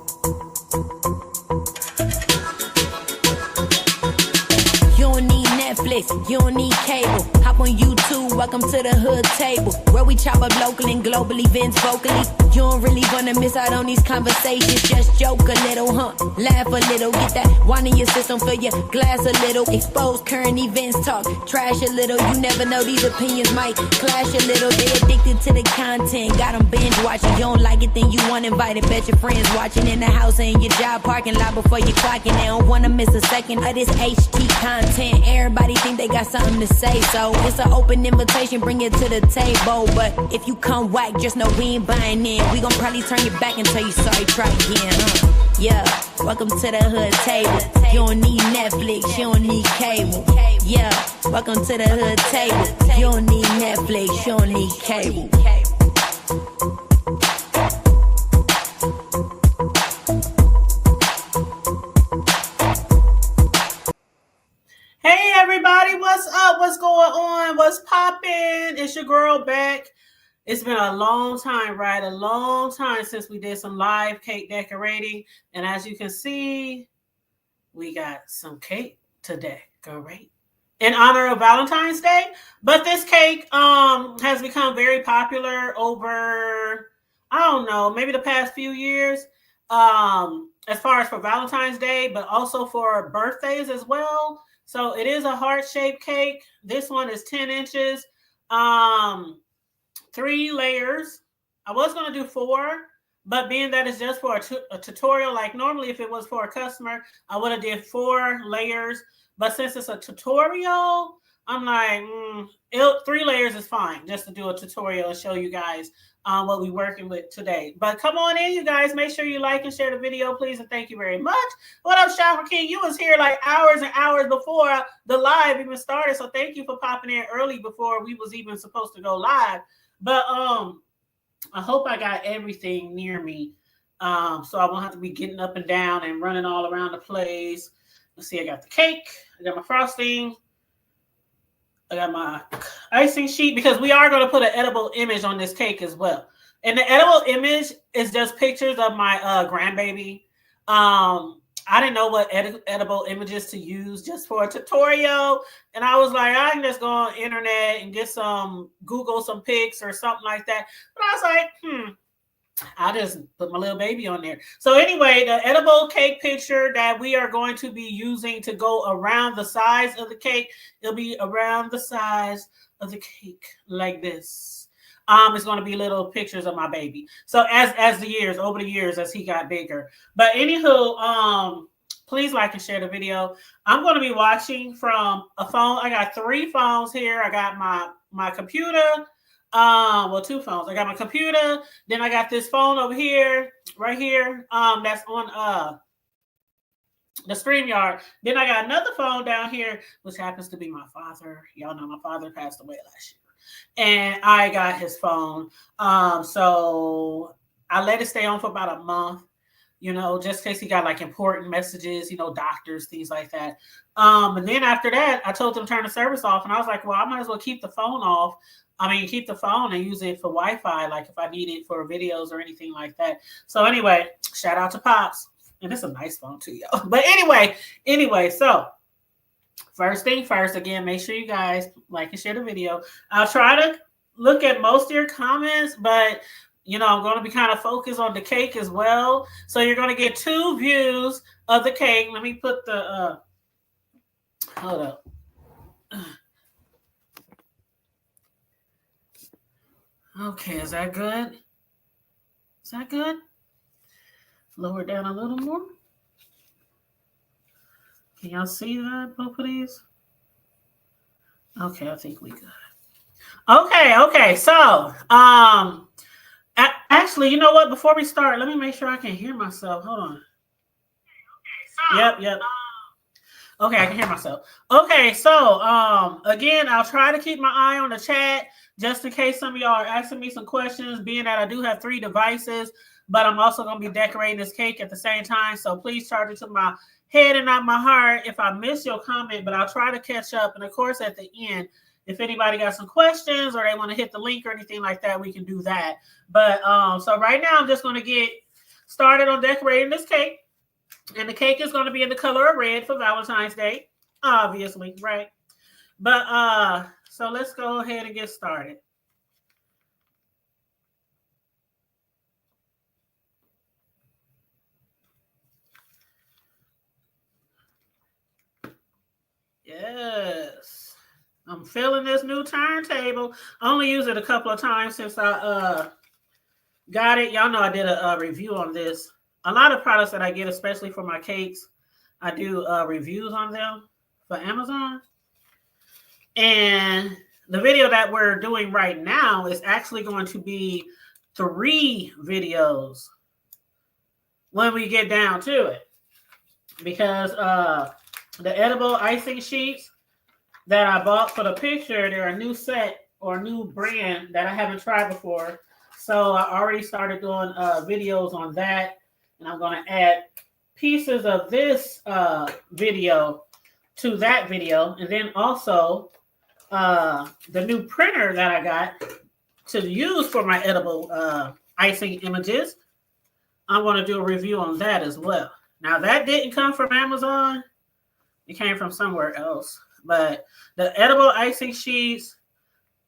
You don't need Netflix, you don't need cable. Hop on YouTube, welcome to the hood table, where we chop up local and global events vocally. You don't really wanna miss out on these conversations. Just joke a little, laugh a little. Get that wine in your system, fill your glass a little. Expose current events, talk trash a little. You never know, these opinions might clash a little. They addicted to the content, got them binge watching. You don't like it, then you want invited. Bet your friends watching in the house and in your job parking lot before you clocking. They don't wanna miss a second of this HT content. Everybody think they got something to say, so it's an open invitation, bring it to the table. But if you come whack, just know we ain't buying in. We gon' probably turn your back and tell you sorry, try again. Yeah, welcome to the hood table. You don't need Netflix, you don't need cable. Yeah, welcome to the hood table. You don't need Netflix, you don't need cable. Hey everybody, what's up? What's going on? What's poppin'? It's your girl back. It's been a long time, right? A long time since we did some live cake decorating. And as you can see, we got some cake to decorate in honor of Valentine's Day. But this cake has become very popular over, I don't know, maybe the past few years. As far as for Valentine's Day, but also for birthdays as well. So it is a heart-shaped cake. This one is 10 inches. 3 layers. I was going to do 4, but being that it's just for a tutorial, like normally if it was for a customer, I would have did 4 layers. But since it's a tutorial, I'm like, 3 layers is fine just to do a tutorial and show you guys what we're working with today. But come on in, you guys. Make sure you like and share the video, please, and thank you very much. What up, Shopper King? You was here like hours and hours before the live even started, so thank you for popping in early before we was even supposed to go live. But I hope I got everything near me, so I won't have to be getting up and down and running all around the place. Let's see, I got the cake, I got my frosting, I got my icing sheet, because we are going to put an edible image on this cake as well. And the edible image is just pictures of my grandbaby. I didn't know what edible images to use just for a tutorial. And I was like, I can just go on the internet and get Google some pics or something like that. But I was like, I'll just put my little baby on there. So anyway, the edible cake picture that we are going to be using to go around the size of the cake, it'll be around the size of the cake like this. It's going to be little pictures of my baby. So as the years, over the years, as he got bigger. But anywho, please like and share the video. I'm going to be watching from a phone. I got 3 phones here. I got my computer. Well, 2 phones. I got my computer. Then I got this phone over here, right here. That's on the StreamYard. Then I got another phone down here, which happens to be my father. Y'all know my father passed away last year. And I got his phone. So I let it stay on for about a month, just in case he got like important messages, doctors, things like that. And then after that, I told him to turn the service off. And I was like, well, I might as well keep the phone off. Keep the phone and use it for Wi-Fi, like if I need it for videos or anything like that. So anyway, shout out to Pops. And it's a nice phone too, y'all. But anyway, so first thing first, again, make sure you guys like and share the video. I'll try to look at most of your comments, but I'm going to be kind of focused on the cake as well. So you're going to get 2 views of the cake. Let me put the hold up. Okay, is that good? Is that good? Lower down a little more. Can y'all see that, both of these? Okay, I think we good. Okay. So, actually, you know what? Before we start, let me make sure I can hear myself. Hold on. Yep. Okay, I can hear myself. Okay, so, again, I'll try to keep my eye on the chat just in case some of y'all are asking me some questions, being that I do have 3 devices, but I'm also going to be decorating this cake at the same time. So please charge it to my head and not my heart if I miss your comment, but I'll try to catch up. And of course, at the end, if anybody got some questions or they want to hit the link or anything like that, we can do that. But so right now I'm just going to get started on decorating this cake. And the cake is going to be in the color of red for Valentine's Day, obviously, right? But so let's go ahead and get started. Yes. I'm feeling this new turntable. I only used it a couple of times since I got it. Y'all know I did a review on this. A lot of products that I get, especially for my cakes, I do reviews on them for Amazon. And the video that we're doing right now is actually going to be 3 videos when we get down to it. Because the edible icing sheets that I bought for the picture, they're a new set or a new brand that I haven't tried before. So I already started doing videos on that. And I'm going to add pieces of this video to that video. And then also the new printer that I got to use for my edible icing images. I'm going to do a review on that as well. Now, that didn't come from Amazon. It came from somewhere else. But the edible icing sheets,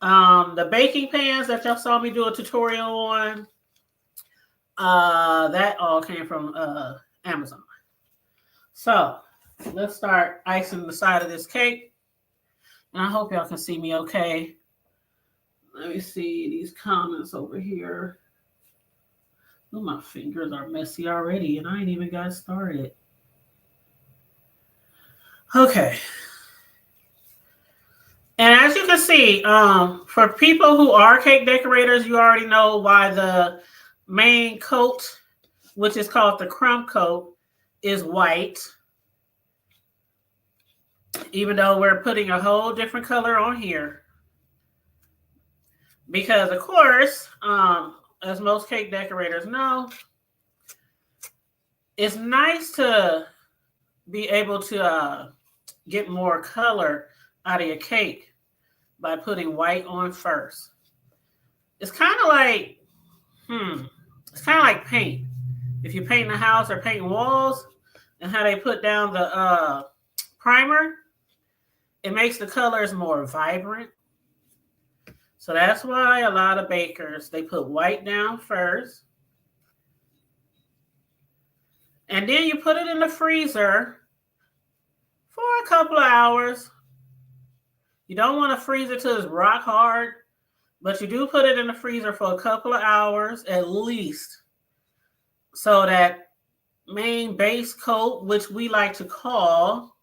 the baking pans that y'all saw me do a tutorial on, that all came from Amazon. So let's start icing the side of this cake. And I hope y'all can see me okay. Let me see these comments over here. Oh, my fingers are messy already, and I ain't even got started. Okay. And as you can see, for people who are cake decorators, you already know why the main coat, which is called the crumb coat, is white. Even though we're putting a whole different color on here. Because, of course, as most cake decorators know, it's nice to be able to get more color out of your cake by putting white on first. It's kind of like, it's kind of like paint. If you're painting a house or painting walls, and how they put down the primer, it makes the colors more vibrant. So that's why a lot of bakers, they put white down first. And then you put it in the freezer for a couple of hours. You don't want to freeze it till it's rock hard, but you do put it in the freezer for a couple of hours at least. So that main base coat, which we like to call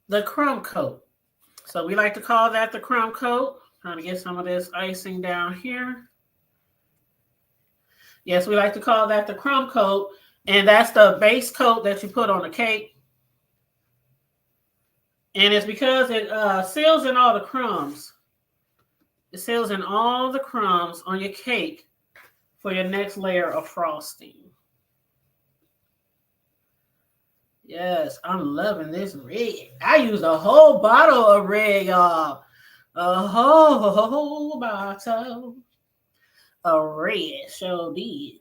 the crumb coat. So we like to call that the crumb coat. Trying to get some of this icing down here. Yes, we like to call that the crumb coat. And that's the base coat that you put on the cake. And it's because it seals in all the crumbs. It seals in all the crumbs on your cake for your next layer of frosting. Yes, I'm loving this red. I used a whole bottle of red, y'all. A whole bottle of red. Sure did.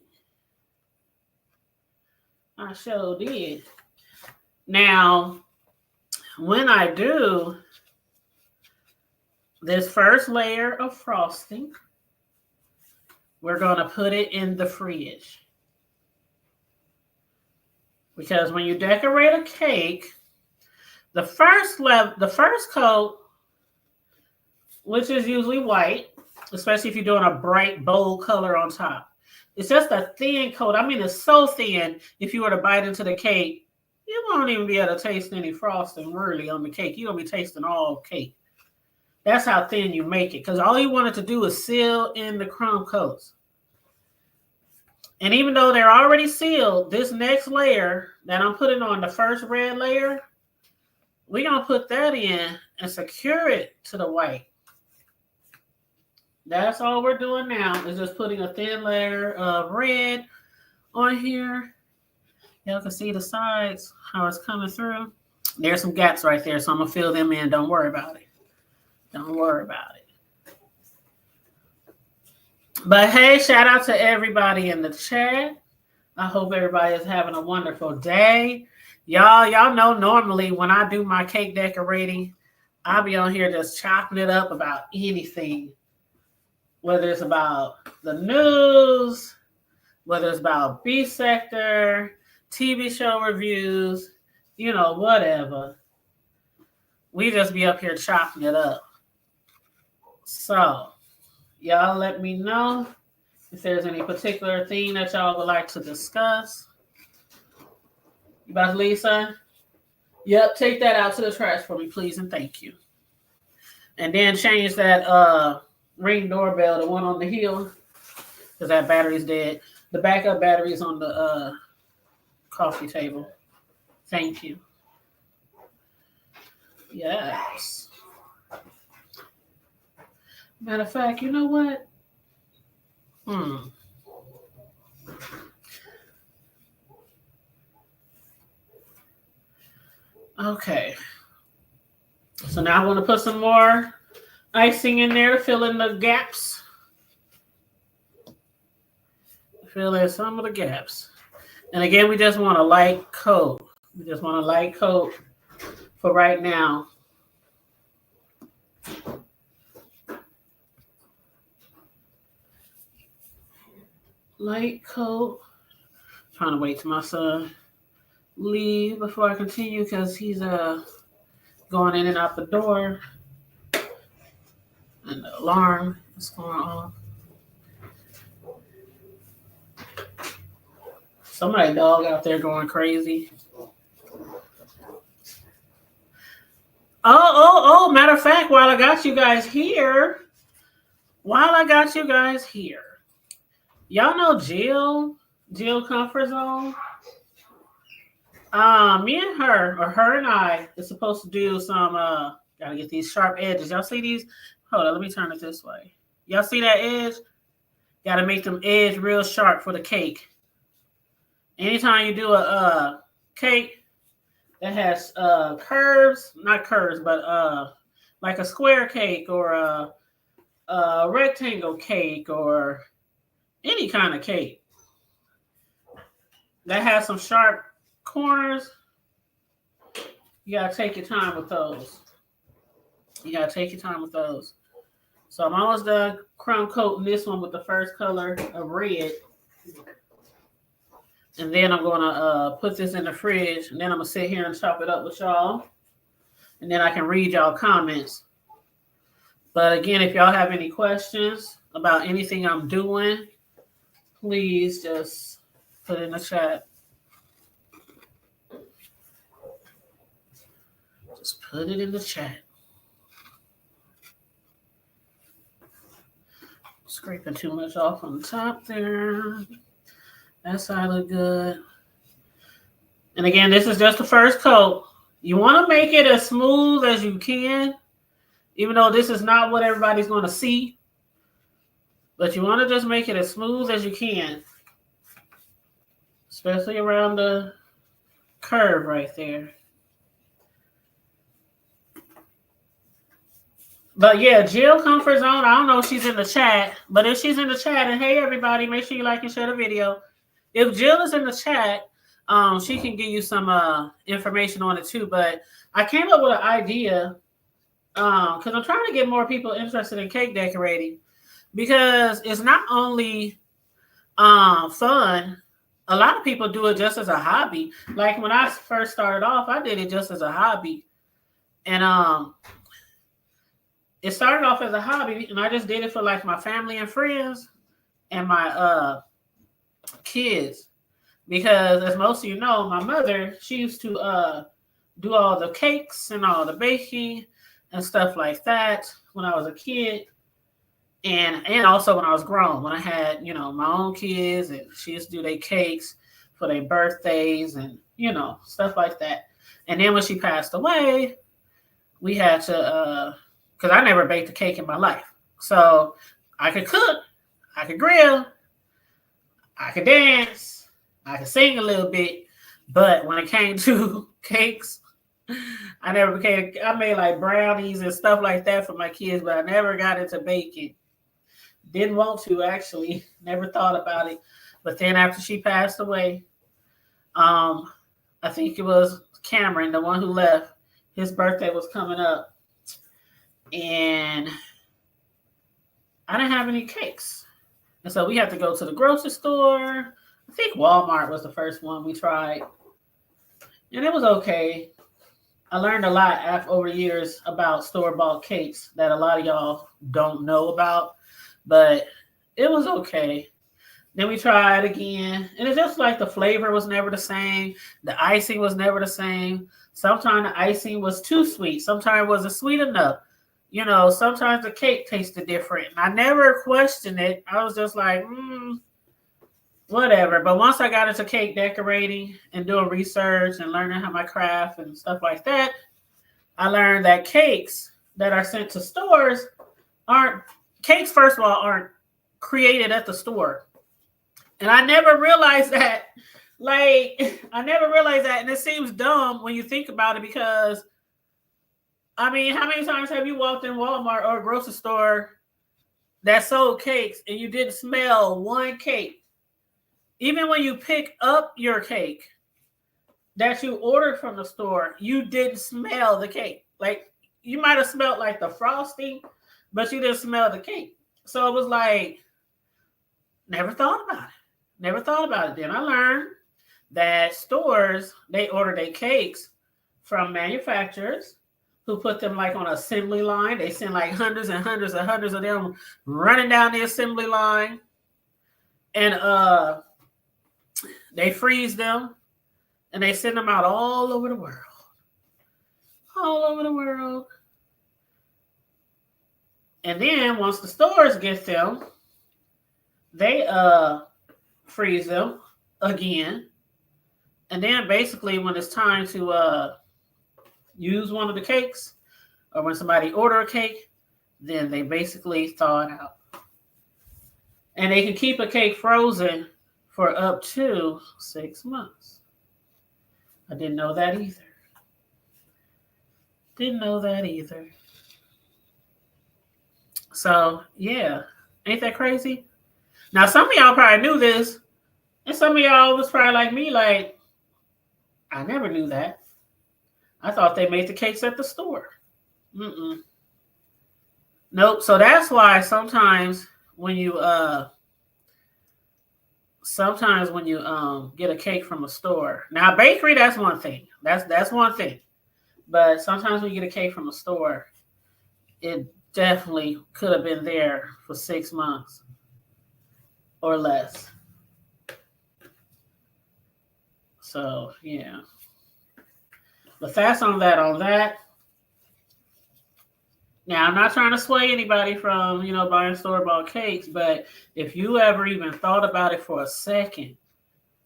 I sure did. Now, when I do this first layer of frosting, we're going to put it in the fridge. Because when you decorate a cake, the first coat, which is usually white, especially if you're doing a bright, bold color on top, it's just a thin coat. I mean, it's so thin, if you were to bite into the cake, you won't even be able to taste any frosting really on the cake. You're going to be tasting all cake. That's how thin you make it. Because all you want it to do is seal in the crumb coats. And even though they're already sealed, this next layer that I'm putting on, the first red layer, we're going to put that in and secure it to the white. That's all we're doing now, is just putting a thin layer of red on here. Y'all can see the sides, how it's coming through. There's some gaps right there, so I'm going to fill them in. Don't worry about it. Don't worry about it. But hey, shout out to everybody in the chat. I hope everybody is having a wonderful day. Y'all know normally when I do my cake decorating, I'll be on here just chopping it up about anything. Whether it's about the news, whether it's about B sector, TV show reviews, whatever. We just be up here chopping it up. So, y'all let me know if there's any particular thing that y'all would like to discuss. You about to leave, son? Yep, take that out to the trash for me, please, and thank you. And then change that Ring doorbell, the one on the hill, because that battery's dead. The backup battery's on the coffee table. Thank you. Yes. Matter of fact, you know what? Okay. So now I want to put some more icing in there to fill in the gaps. Fill in some of the gaps. And again, we just want a light coat. We just want a light coat for right now. Light coat. Trying to wait till my son leave before I continue because he's going in and out the door. And the alarm is going off. Somebody dog out there going crazy. Oh, matter of fact, while I got you guys here, y'all know Jill Comfort Zone? Me and her, or her and I, is supposed to do some, gotta get these sharp edges. Y'all see these? Hold on, let me turn it this way. Y'all see that edge? Gotta make them edge real sharp for the cake. Anytime you do a cake that has curves, not curves, but like a square cake or a rectangle cake or any kind of cake that has some sharp corners, you gotta take your time with those. So I'm almost done crumb coating this one with the first color of red. And then I'm going to put this in the fridge. And then I'm going to sit here and chop it up with y'all. And then I can read y'all comments. But again, if y'all have any questions about anything I'm doing, please just put it in the chat. Just put it in the chat. Scraping too much off on the top there. That side look good. And again, this is just the first coat. You want to make it as smooth as you can, even though this is not what everybody's going to see. But you want to just make it as smooth as you can, especially around the curve right there. But yeah, Jill Comfort Zone, I don't know if she's in the chat, but if she's in the chat, and hey, everybody, make sure you like and share the video. If Jill is in the chat, she can give you some information on it too. But I came up with an idea because I'm trying to get more people interested in cake decorating because it's not only fun. A lot of people do it just as a hobby. Like when I first started off, I did it just as a hobby. And it started off as a hobby, and I just did it for like my family and friends and my kids, because as most of you know, my mother, she used to do all the cakes and all the baking and stuff like that when I was a kid, and also when I was grown, when I had my own kids, and she used to do their cakes for their birthdays and stuff like that. And then when she passed away, we had to because I never baked a cake in my life, so I could cook, I could grill, I could dance, I could sing a little bit, but when it came to cakes, I made like brownies and stuff like that for my kids, but I never got into baking. Didn't want to actually. Never thought about it. But then after she passed away, I think it was Cameron, the one who left. His birthday was coming up, and I didn't have any cakes, and so we had to go to the grocery store. I think Walmart was the first one we tried, and it was okay. I learned a lot over the years about store-bought cakes that a lot of y'all don't know about, but it was okay. Then we tried again, and it's just like the flavor was never the same. The icing was never the same. Sometimes the icing was too sweet. Sometimes it wasn't sweet enough. Sometimes the cake tasted different. And I never questioned it. I was just like, whatever. But once I got into cake decorating and doing research and learning how my craft and stuff like that, I learned that cakes that are sent to stores cakes, first of all, aren't created at the store. And I never realized that. And it seems dumb when you think about it because, how many times have you walked in Walmart or a grocery store that sold cakes and you didn't smell one cake? Even when you pick up your cake that you ordered from the store, you didn't smell the cake. Like, you might have smelled like the frosting, but you didn't smell the cake. So it was like, never thought about it. Then I learned that stores, they order their cakes from manufacturers who put them like on an assembly line. They send like hundreds and hundreds and hundreds of them running down the assembly line. And they freeze them and they send them out all over the world. And then once the stores get them, they freeze them again. And then basically when it's time to use one of the cakes, or when somebody order a cake, then they basically thaw it out. And they can keep a cake frozen for up to 6 months. I didn't know that either. So, yeah. Ain't that crazy? Now, some of y'all probably knew this, and some of y'all was probably like me, like, I never knew that. I thought they made the cakes at the store. Nope. So that's why sometimes when you get a cake from a store. Now, bakery, that's one thing. That's one thing. But sometimes when you get a cake from a store, it definitely could have been there for 6 months or less. So, yeah. But that's on that. Now, I'm not trying to sway anybody from, buying store-bought cakes, but if you ever even thought about it for a second,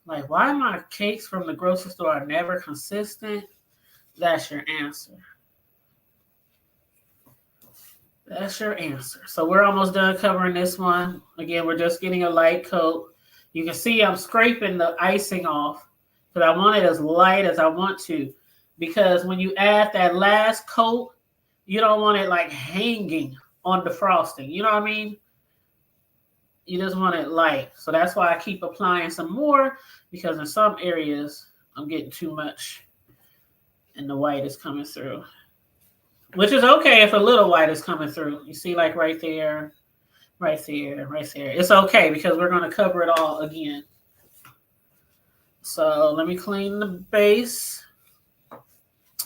like, why my cakes from the grocery store are never consistent? That's your answer. So we're almost done covering this one. Again, we're just getting a light coat. You can see I'm scraping the icing off because I want it as light as I want to. Because when you add that last coat, you don't want it like hanging on the frosting. You know what I mean? You just want it light. So that's why I keep applying some more, because in some areas I'm getting too much and the white is coming through. Which is okay if a little white is coming through. You see, like right there. It's okay because we're going to cover it all again. So let me clean the base.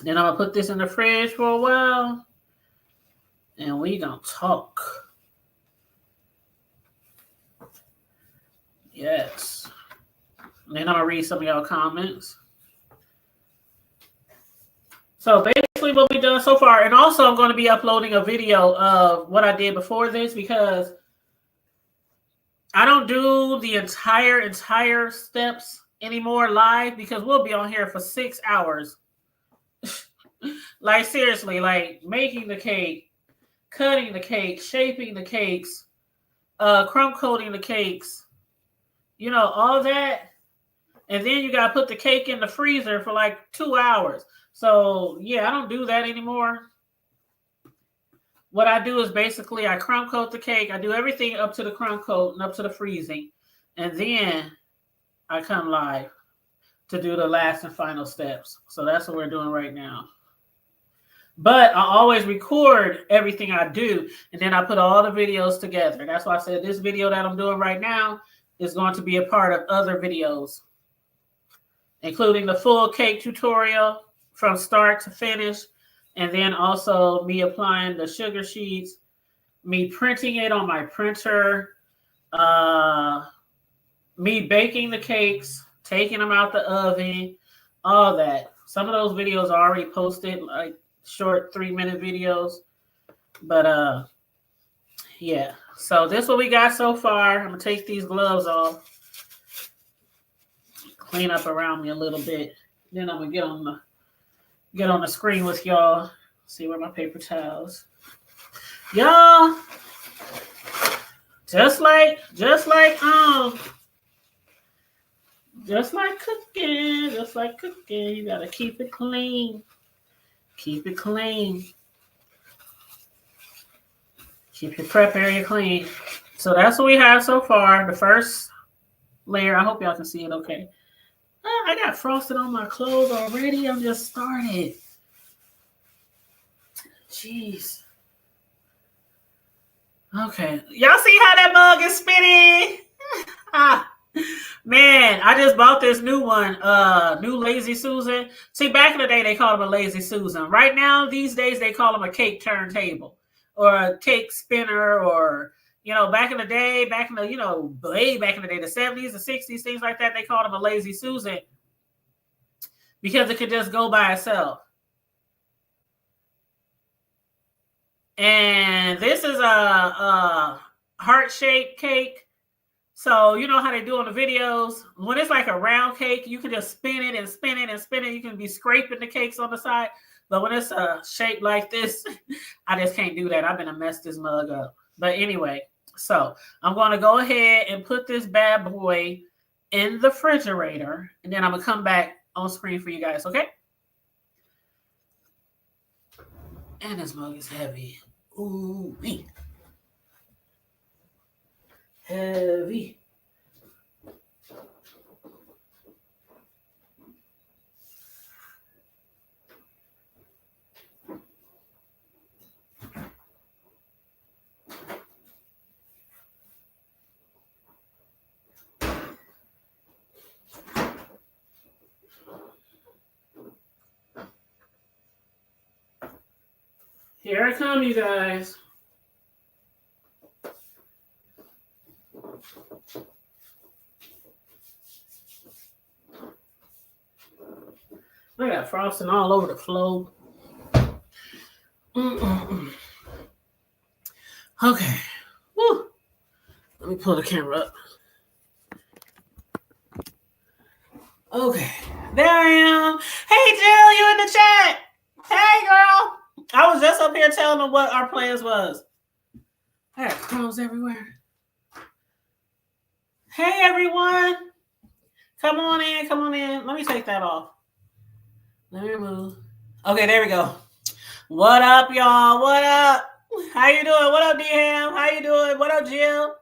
Then I'm going to put this in the fridge for a while. And we going to talk. Yes. And then I'm going to read some of y'all comments. So basically what we've done so far, and also I'm going to be uploading a video of what I did before this, because I don't do the entire steps anymore live, because we'll be on here for 6 hours. Like, seriously, like making the cake, cutting the cake, shaping the cakes, crumb coating the cakes, all that. And then you got to put the cake in the freezer for like 2 hours. So, yeah, I don't do that anymore. what I do is basically I crumb coat the cake. I do everything up to the crumb coat and up to the freezing. And then I come live to do the last and final steps. So that's what we're doing right now. But I always record everything I do, and then I put all the videos together. That's why I said this video that I'm doing right now is going to be a part of other videos, including the full cake tutorial from start to finish, and then also me applying the sugar sheets, me printing it on my printer, me baking the cakes, taking them out the oven, all that. Some of those videos are already posted, like short 3-minute videos. But yeah. So this is what we got so far. I'm gonna take these gloves off, clean up around me a little bit. Then I'm gonna get on the screen with y'all. See where my paper towels. Y'all, just like cooking, you gotta keep it clean. Keep it clean. Keep your prep area clean. So that's what we have so far. The first layer. I hope y'all can see it okay. I got frosted on my clothes already. I'm just started. Jeez. Okay. Y'all see how that mug is spinning? Man, I just bought this new one, new Lazy Susan. See, back in the day, they called them a Lazy Susan. Right now, these days, they call them a cake turntable or a cake spinner, or, back in the day, way back in the day, the 70s, the 60s, things like that, they called them a Lazy Susan because it could just go by itself. And this is a heart-shaped cake. So you know how they do on the videos? When it's like a round cake, you can just spin it and spin it and spin it. You can be scraping the cakes on the side. But when it's shaped like this, I just can't do that. I'm going to mess this mug up. But anyway, so I'm going to go ahead and put this bad boy in the refrigerator. And then I'm going to come back on screen for you guys, okay? And this mug is heavy. Ooh, wee. Heavy. Here I come, you guys. I got frosting all over the floor. Okay. Woo. Let me pull the camera up. Okay. There I am. Hey, Jill, you in the chat? Hey, girl. I was just up here telling them what our plans was. I got crumbs everywhere. Hey, everyone. Come on in. Come on in. Let me take that off. Let me remove. Okay, there we go. What up, y'all? What up? How you doing? What up, D-Ham? How you doing? What up, Jill?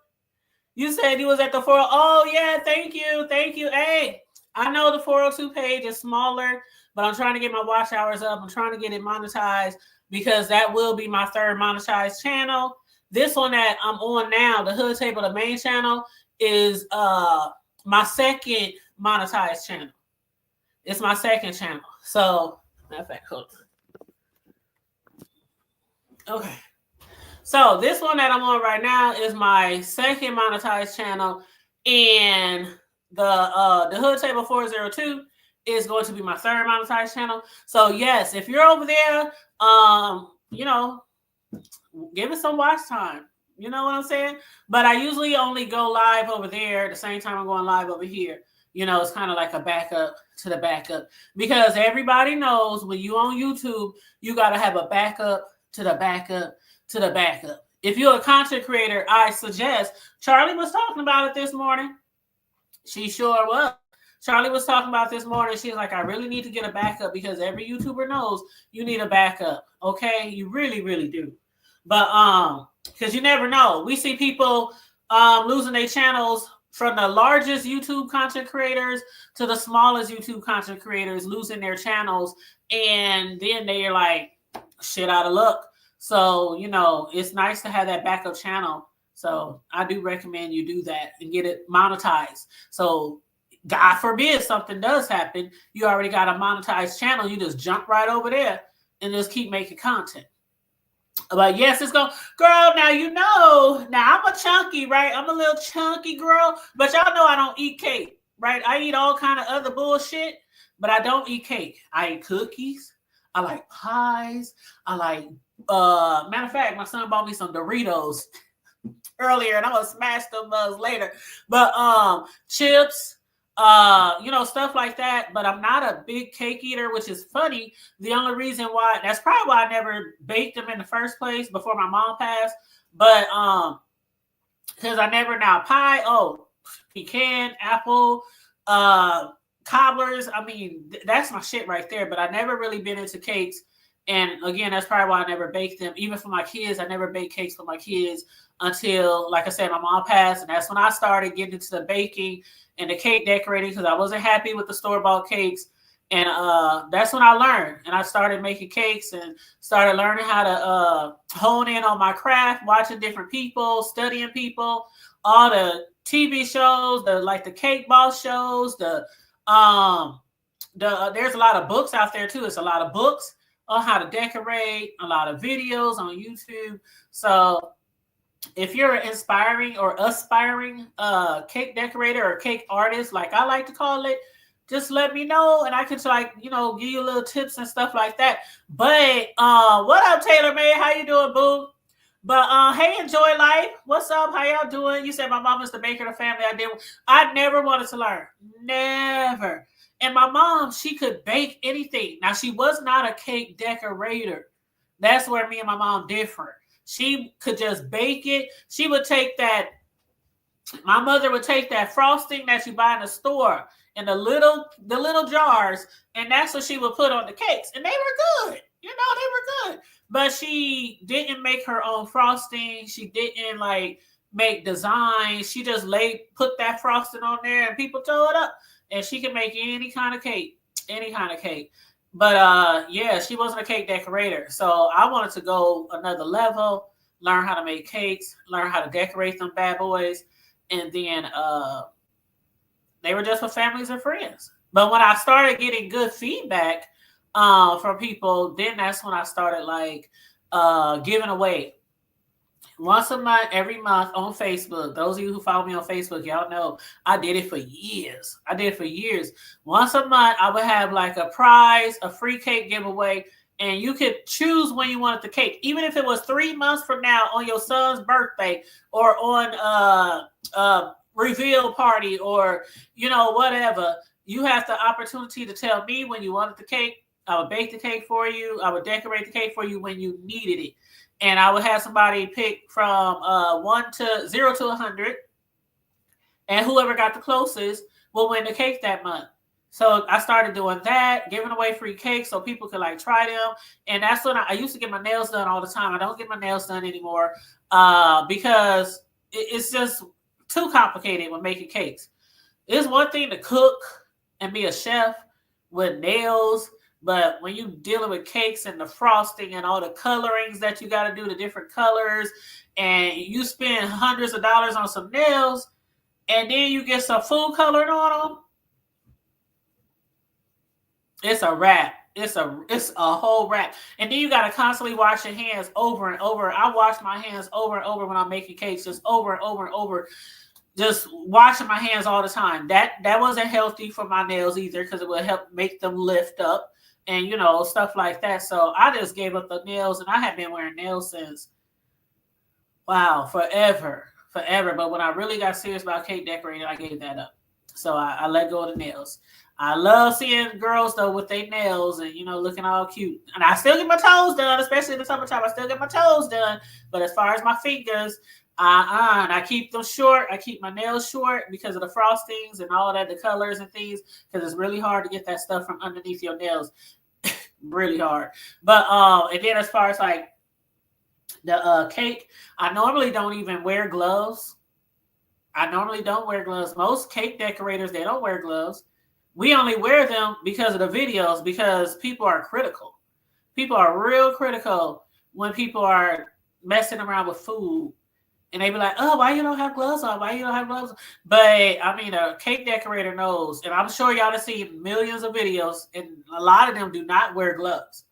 You said you was at the 402. Oh, yeah. Thank you. Thank you. Hey, I know the 402 page is smaller, but I'm trying to get my watch hours up. I'm trying to get it monetized because that will be my third monetized channel. This one that I'm on now, the Hood Table, the main channel, is my second monetized channel. It's my second channel. So, matter of fact, hold on. Okay. So, this one that I'm on right now is my second monetized channel. And the Hood Table 402 is going to be my third monetized channel. So, yes, if you're over there, give it some watch time. You know what I'm saying? But I usually only go live over there the same time I'm going live over here. It's kind of like a backup to the backup, because everybody knows when you on YouTube, you got to have a backup to the backup to the backup. If you're a content creator, I suggest, Charlie was talking about it this morning. She sure was. Charlie was talking about this morning. She's like, I really need to get a backup because every YouTuber knows you need a backup. Okay. You really, really do. But because you never know. We see people losing their channels, from the largest YouTube content creators to the smallest YouTube content creators losing their channels, and then they're like shit out of luck. So, it's nice to have that backup channel. So I do recommend you do that and get it monetized. So God forbid something does happen, you already got a monetized channel. You just jump right over there and just keep making content. But yes, it's going, girl. Now I'm a chunky, right? I'm a little chunky girl, but y'all know I don't eat cake, right? I eat all kind of other bullshit, but I don't eat cake. I eat cookies. I like pies. I like, matter of fact, my son bought me some Doritos earlier, and I'm gonna smash them later. But chips, stuff like that. But I'm not a big cake eater, which is funny. The only reason why, that's probably why I never baked them in the first place before my mom passed. But because I never pie, pecan, apple, cobblers. I mean, that's my shit right there. But I never really been into cakes. And again, that's probably why I never baked them. Even for my kids, I never baked cakes for my kids until, like I said, my mom passed. And that's when I started getting into the baking and the cake decorating, because I wasn't happy with the store-bought cakes. And that's when I learned. And I started making cakes and started learning how to hone in on my craft, watching different people, studying people, all the TV shows, the Cake Boss shows, there's a lot of books out there too. It's a lot of books on how to decorate, a lot of videos on YouTube. So if you're an inspiring or aspiring cake decorator or cake artist, like I like to call it, just let me know and I can give you little tips and stuff like that. But what up, Taylor May? How you doing, boo? But hey, enjoy life. What's up? How y'all doing? You said my mom is the baker of the family. I never wanted to learn. Never. And my mom, she could bake anything. Now, she was not a cake decorator. That's where me and my mom differ. She could just bake it. She would take my mother would take that frosting that you buy in the store in the little jars, and that's what she would put on the cakes. And they were good. They were good. But she didn't make her own frosting. She didn't make designs. She just put that frosting on there and people tore it up. And she can make any kind of cake. But yeah, she wasn't a cake decorator. So I wanted to go another level, learn how to make cakes, learn how to decorate them bad boys. And then they were just for families and friends. But when I started getting good feedback from people, then that's when I started giving away once a month, every month on Facebook. Those of you who follow me on Facebook, y'all know I did it for years. Once a month, I would have a prize, a free cake giveaway, and you could choose when you wanted the cake. Even if it was 3 months from now on your son's birthday or on reveal party or, whatever, you have the opportunity to tell me when you wanted the cake. I would bake the cake for you. I would decorate the cake for you when you needed it. And I would have somebody pick from 0 to 100. And whoever got the closest will win the cake that month. So I started doing that, giving away free cakes so people could try them. And that's when I used to get my nails done all the time. I don't get my nails done anymore because it's just too complicated when making cakes. It's one thing to cook and be a chef with nails. But when you're dealing with cakes and the frosting and all the colorings that you got to do, the different colors, and you spend hundreds of dollars on some nails, and then you get some food colored on them, it's a wrap. It's a whole wrap. And then you got to constantly wash your hands over and over. I wash my hands over and over when I'm making cakes, just over and over and over. Just washing my hands all the time. That wasn't healthy for my nails either, because it would help make them lift up. And, stuff like that. So I just gave up the nails, and I have been wearing nails since, forever. But when I really got serious about cake decorating, I gave that up. So I let go of the nails. I love seeing girls, though, with their nails and, looking all cute. And I still get my toes done, especially in the summertime. I still get my toes done. But as far as my fingers, and I keep them short. I keep my nails short because of the frostings and all that, the colors and things, because it's really hard to get that stuff from underneath your nails. Really hard. But and then as far as The cake, I normally don't even wear gloves. I normally don't wear gloves. Most cake decorators, they don't wear gloves. We only wear them because of the videos, because people are critical. People are real critical when people are messing around with food. And they be like, oh, why you don't have gloves on? Why you don't have gloves on? But I mean, a cake decorator knows. And I'm sure y'all have seen millions of videos, and a lot of them do not wear gloves.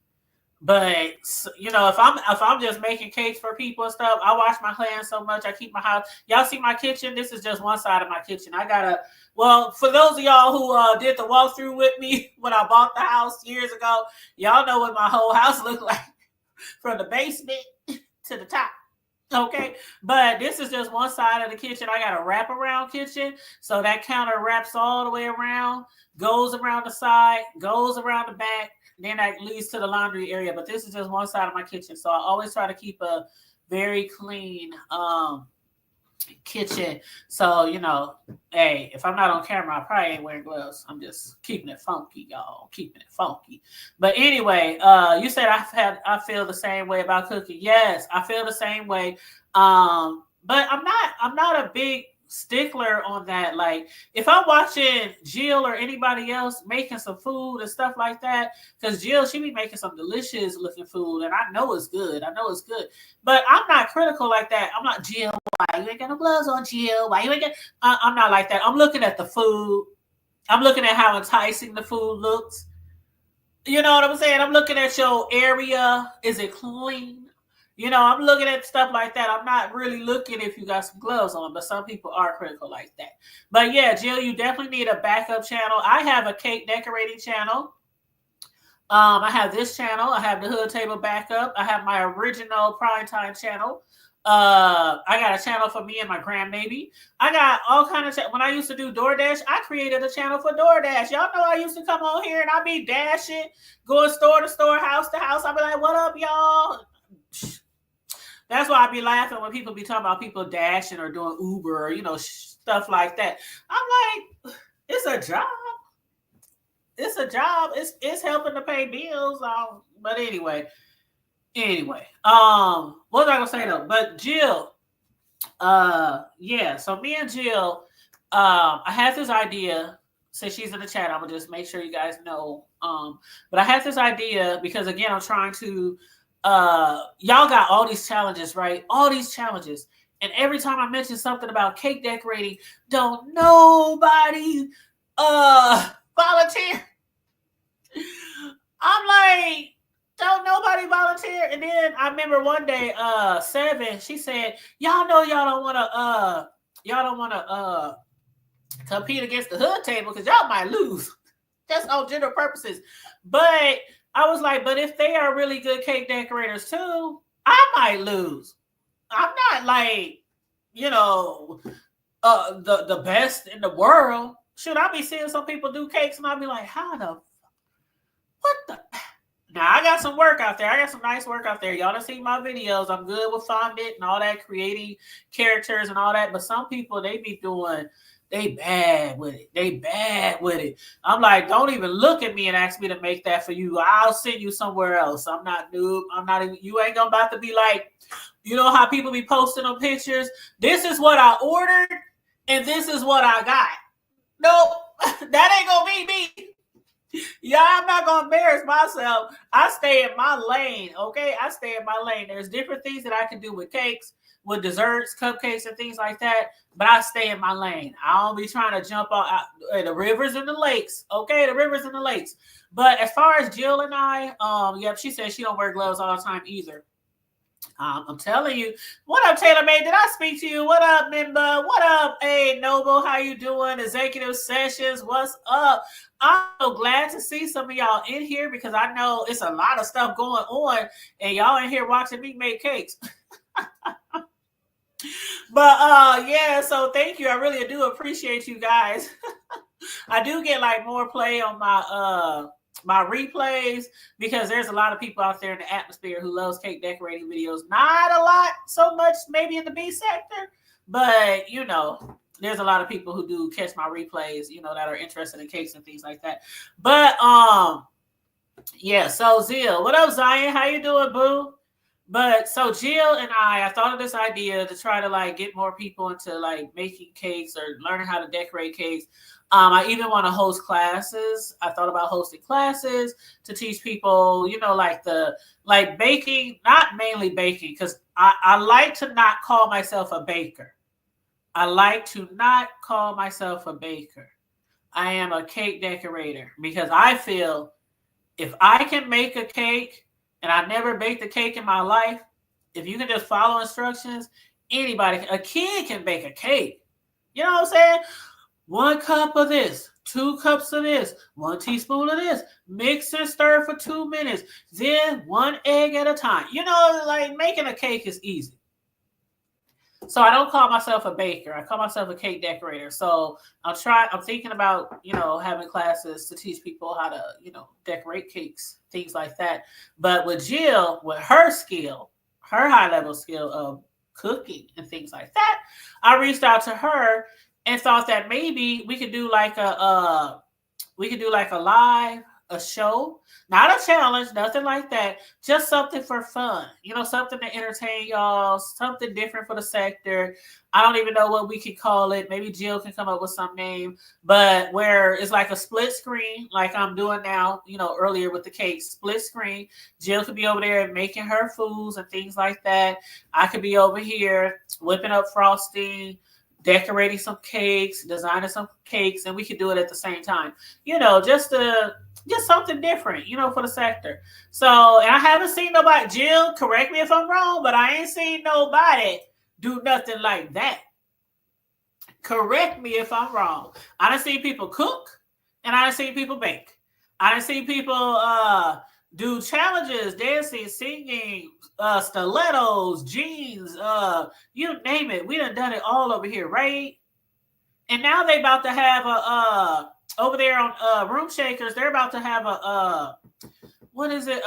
But you know, if I'm just making cakes for people and stuff, I wash my hands so much. I keep my house. Y'all see my kitchen? This is just one side of my kitchen. I gotta. Well, for those of y'all who did the walkthrough with me when I bought the house years ago, y'all know what my whole house looked like from the basement to the top. Okay, but this is just one side of the kitchen. I got a wraparound kitchen, so that counter wraps all the way around, goes around the side, goes around the back, then that leads to the laundry area. But this is just one side of my kitchen, so I always try to keep a very clean kitchen. So, you know, hey, if I'm not on camera, I probably ain't wearing gloves. I'm just keeping it funky, y'all. Keeping it funky. But anyway, you said I feel the same way about cooking. Yes, I feel the same way. But I'm not a big stickler on that. Like, if I'm watching Jill or anybody else making some food and stuff like that, because Jill, she be making some delicious looking food, and I know it's good. But I'm not critical like that. I'm not, Jill, why you ain't got no gloves on, Jill? Why you ain't got? I'm not like that. I'm looking at the food. I'm looking at how enticing the food looks. You know what I'm saying? I'm looking at your area. Is it clean? You know, I'm looking at stuff like that. I'm not really looking if you got some gloves on, but some people are critical like that. But yeah, Jill, you definitely need a backup channel. I have a cake decorating channel. I have this channel. I have the Hood Table Backup. I have my original PrimeTime channel. I got a channel for me and my grandbaby. I got all kind of when I used to do DoorDash, I created a channel for DoorDash. Y'all know I used to come on here and I be dashing, going store to store, house to house. I be like, what up, y'all? That's why I be laughing when people be talking about people dashing or doing Uber or, you know, stuff like that. I'm like, it's a job. It's a job. It's helping to pay bills. But anyway. What was I gonna say though? But Jill, yeah. So me and Jill, I had this idea. Since she's in the chat, I'm gonna just make sure you guys know. But I had this idea because again, I'm trying to. Y'all got all these challenges, right? All these challenges, and every time I mention something about cake decorating, don't nobody volunteer. I'm like, don't nobody volunteer. And then I remember one day, Seven, she said, y'all know y'all don't want to compete against the Hood Table because y'all might lose. That's all general purposes. But I was like, but if they are really good cake decorators too, I might lose. I'm not like, you know, the best in the world. Should I be seeing some people do cakes and I'll be like, what the? Now I got some work out there. I got some nice work out there. Y'all done seen my videos. I'm good with fondant and all that, creating characters and all that. But some people, they bad with it. I'm like, don't even look at me and ask me to make that for you. I'll send you somewhere else. I'm not noob. You ain't gonna about to be like, you know how people be posting on pictures? This is what I ordered and this is what I got. Nope, that ain't gonna be me. Yeah, I'm not gonna embarrass myself. I stay in my lane, okay? I stay in my lane. There's different things that I can do with cakes, with desserts, cupcakes, and things like that. But I stay in my lane. I don't be trying to jump out the rivers and the lakes, okay? The rivers and the lakes. But as far as Jill and I, yep, she said she don't wear gloves all the time either. I'm telling you. What up, Taylor May? Did I speak to you? What up, Mimba? What up, hey, Noble? How you doing? Executive Sessions, what's up? I'm so glad to see some of y'all in here because I know it's a lot of stuff going on and y'all in here watching me make cakes. But yeah, so thank you. I really do appreciate you guys. I do get like more play on my replays because there's a lot of people out there in the atmosphere who loves cake decorating videos. Not a lot so much maybe in the B sector, but you know, there's a lot of people who do catch my replays, you know, that are interested in cakes and things like that. But yeah, so Zil, what up, Zion? How you doing, boo? But so Jill and I thought of this idea to try to like get more people into like making cakes or learning how to decorate cakes. I even want to host classes. I thought about hosting classes to teach people, you know, like baking, not mainly baking, because I like to not call myself a baker. I like to not call myself a baker. I am a cake decorator because I feel if I can make a cake and I never baked a cake in my life, if you can just follow instructions, anybody, a kid can bake a cake. You know what I'm saying? 1 cup of this, 2 cups of this, 1 teaspoon of this, mix and stir for 2 minutes, then 1 egg at a time. You know, like making a cake is easy. So I don't call myself a baker. I call myself a cake decorator. So I'm thinking about, you know, having classes to teach people how to, you know, decorate cakes, things like that. But with Jill, with her skill, her high level skill of cooking and things like that, I reached out to her and thought that maybe we could do like a show, not a challenge, nothing like that, just something for fun, you know, something to entertain y'all, something different for the sector. I don't even know what we could call it. Maybe Jill can come up with some name, but where it's like a split screen, like I'm doing now, you know, earlier with the cake, split screen. Jill could be over there making her foods and things like that. I could be over here whipping up frosting, decorating some cakes, designing some cakes, and we could do it at the same time. You know, just something different, you know, for the sector. So, and I haven't seen nobody, Jill, correct me if I'm wrong, but I ain't seen nobody do nothing like that. Correct me if I'm wrong. I done seen people cook and I done seen people bake. I done seen people do challenges, dancing, singing, stilettos, jeans, you name it. We done it all over here, right? And now they about to have a over there on Room Shakers, they're about to have a what is it?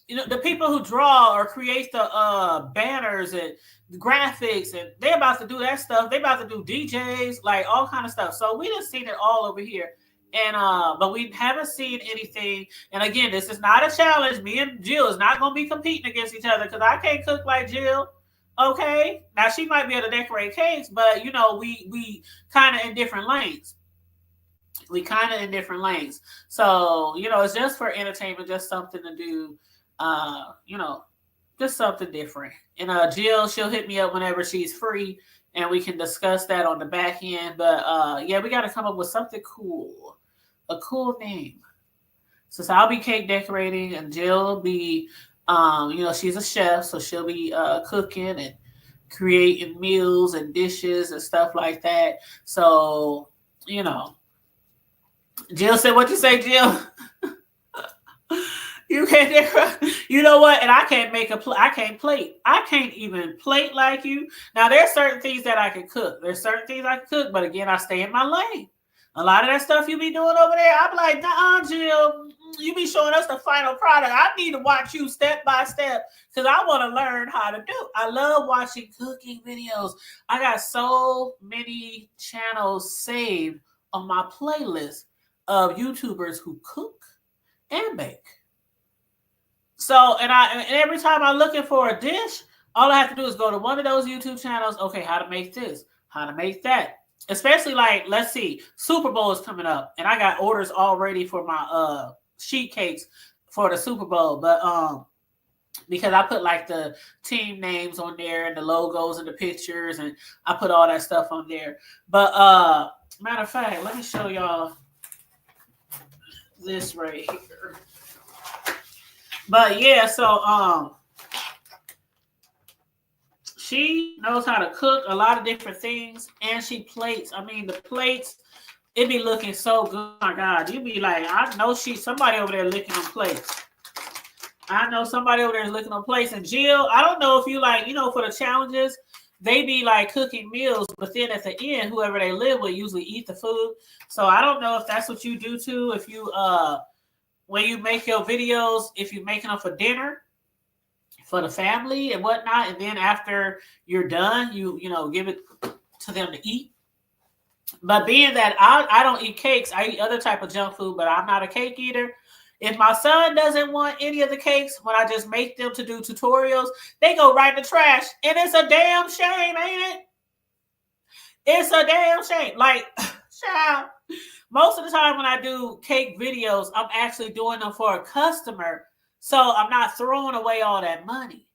You know, the people who draw or create the banners and graphics, and they're about to do that stuff. They about to do DJs, like all kind of stuff. So we done seen it all over here. And but we haven't seen anything. And again, this is not a challenge. Me and Jill is not gonna be competing against each other because I can't cook like Jill. Okay. Now she might be able to decorate cakes, but you know, we kind of in different lanes. We kind of in different lanes. So, you know, it's just for entertainment, just something to do, you know, just something different. And Jill, she'll hit me up whenever she's free and we can discuss that on the back end. But yeah, we got to come up with something cool, a cool name. Since I'll be cake decorating and Jill will be, you know, she's a chef, so she'll be cooking and creating meals and dishes and stuff like that. So, you know, Jill said, "What you say, Jill?" You can't. You know what? And I can't make I can't plate. I can't even plate like you. Now there's certain things that I can cook. There's certain things I can cook, but again, I stay in my lane. A lot of that stuff you be doing over there, I'm like, nah, Jill. You be showing us the final product. I need to watch you step by step because I want to learn how to do. I love watching cooking videos. I got so many channels saved on my playlist of YouTubers who cook and bake. So, and every time I'm looking for a dish, all I have to do is go to one of those YouTube channels. Okay, how to make this, how to make that. Especially like, let's see, Super Bowl is coming up, and I got orders already for my sheet cakes for the Super Bowl. But because I put like the team names on there and the logos and the pictures, and I put all that stuff on there. But matter of fact, let me show y'all this right here. But yeah, so she knows how to cook a lot of different things, and she plates. I mean, the plates, it be looking so good. Oh my God, you be like, I know somebody over there licking on plates. I know somebody over there is licking on plates. And Jill, I don't know if you like, you know, for the challenges, they be like cooking meals, but then at the end, whoever they live with usually eat the food. So I don't know if that's what you do too. If you when you make your videos, if you're making them for dinner for the family and whatnot, and then after you're done, you know, give it to them to eat. But being that I don't eat cakes, I eat other type of junk food, but I'm not a cake eater. If my son doesn't want any of the cakes when I just make them to do tutorials, they go right in the trash. And it's a damn shame, ain't it? It's a damn shame. Like, child, most of the time when I do cake videos, I'm actually doing them for a customer. So I'm not throwing away all that money.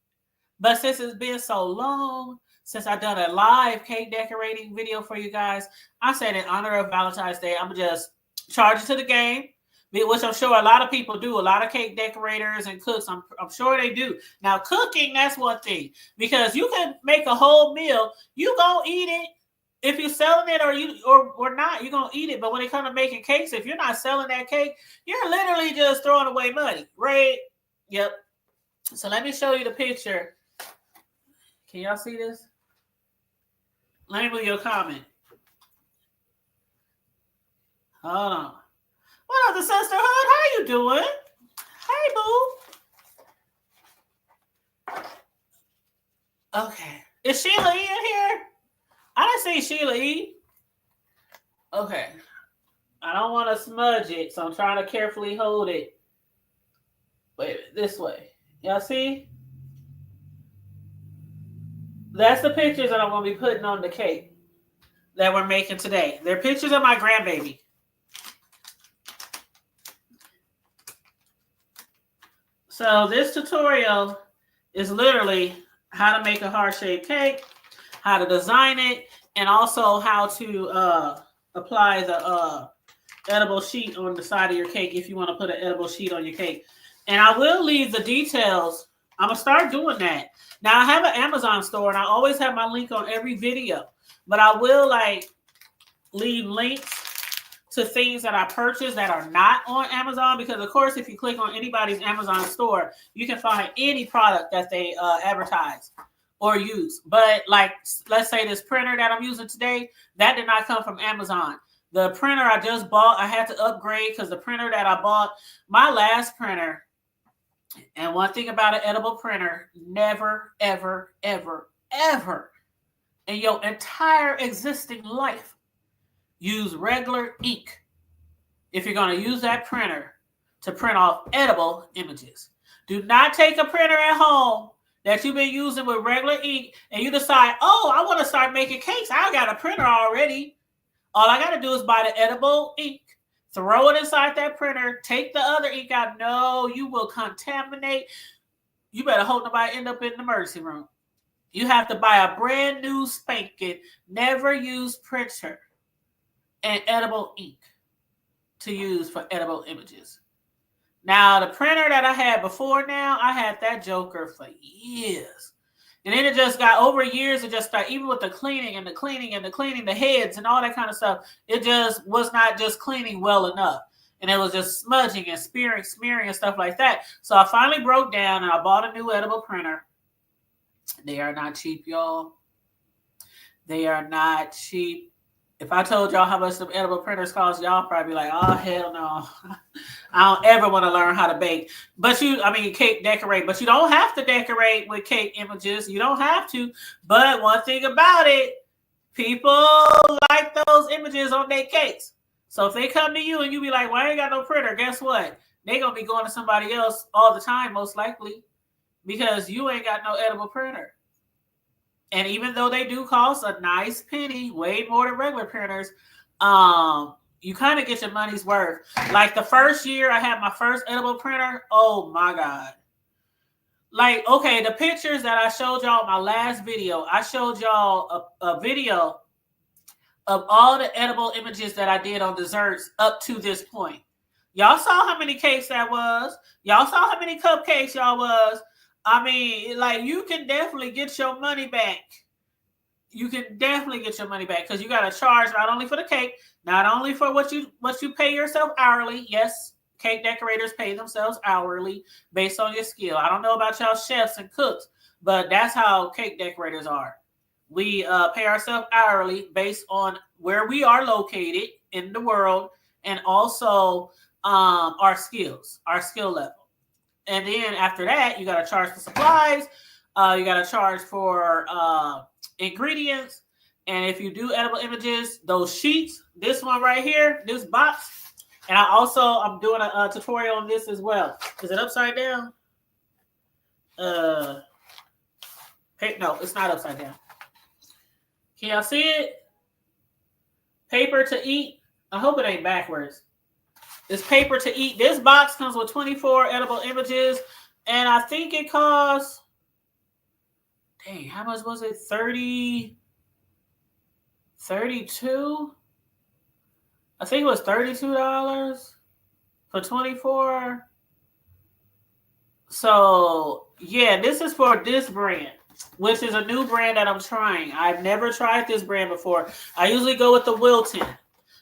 But since it's been so long since I've done a live cake decorating video for you guys, I said in honor of Valentine's Day, I'm going to just charge it to the game, which I'm sure a lot of people do. A lot of cake decorators and cooks, I'm sure they do. Now, cooking, that's one thing. Because you can make a whole meal. You going to eat it. If you're selling it or not, you're going to eat it. But when it comes to making cakes, if you're not selling that cake, you're literally just throwing away money, right? Yep. So let me show you the picture. Can y'all see this? Let me leave your comment. Hold on. What up, the sisterhood? How you doing? Hey, boo. Okay. Is Sheila E in here? I didn't see Sheila E. Okay. I don't want to smudge it, so I'm trying to carefully hold it. Wait, this way. Y'all see? That's the pictures that I'm going to be putting on the cake that we're making today. They're pictures of my grandbaby. So this tutorial is literally how to make a heart-shaped cake, how to design it, and also how to apply the edible sheet on the side of your cake if you want to put an edible sheet on your cake. And I will leave the details. I'm going to start doing that. Now, I have an Amazon store, and I always have my link on every video. But I will, leave links to things that I purchased that are not on Amazon. Because, of course, if you click on anybody's Amazon store, you can find any product that they advertise or use. But, let's say this printer that I'm using today, that did not come from Amazon. The printer I just bought, I had to upgrade because the printer that I bought, my last printer, and one thing about an edible printer, never, ever, ever, ever in your entire existing life, use regular ink if you're going to use that printer to print off edible images. Do not take a printer at home that you've been using with regular ink and you decide, oh, I want to start making cakes. I got a printer already. All I got to do is buy the edible ink. Throw it inside that printer. Take the other ink out. No, you will contaminate. You better hope nobody end up in the emergency room. You have to buy a brand new spanking, never used printer and edible ink to use for edible images. Now, the printer that I had before now, I had that joker for years. And then it just got over years. It just started, even with the cleaning and the cleaning and the cleaning, the heads and all that kind of stuff, it just was not just cleaning well enough. And it was just smudging and smearing and stuff like that. So I finally broke down and I bought a new edible printer. They are not cheap, y'all. They are not cheap. If I told y'all how much the edible printers cost, y'all probably be like, oh, hell no. I don't ever want to learn how to bake. Cake decorate. But you don't have to decorate with cake images. You don't have to. But one thing about it, people like those images on their cakes. So if they come to you and you be like, well, I ain't got no printer, guess what? They're going to be going to somebody else all the time, most likely, because you ain't got no edible printer. And even though they do cost a nice penny, way more than regular printers, you kind of get your money's worth. Like the first year I had my first edible printer, oh my God. The pictures that I showed y'all in my last video, I showed y'all a video of all the edible images that I did on desserts up to this point. Y'all saw how many cakes that was. Y'all saw how many cupcakes y'all was. You can definitely get your money back. You can definitely get your money back because you got to charge not only for the cake, not only for what you pay yourself hourly. Yes, cake decorators pay themselves hourly based on your skill. I don't know about y'all chefs and cooks, but that's how cake decorators are. We pay ourselves hourly based on where we are located in the world and also our skills, our skill level. And then after that, you got to charge for supplies. You got to charge for ingredients. And if you do edible images, those sheets, this one right here, this box, And I'm doing a tutorial on this as well. Is it upside down? No, it's not upside down. Can y'all see it? Paper to eat. I hope it ain't backwards. It's paper to eat. This box comes with 24 edible images, and I think it costs, dang, how much was it? 32? I think it was $32 for 24. So, yeah, this is for this brand, which is a new brand that I'm trying. I've never tried this brand before. I usually go with the Wilton.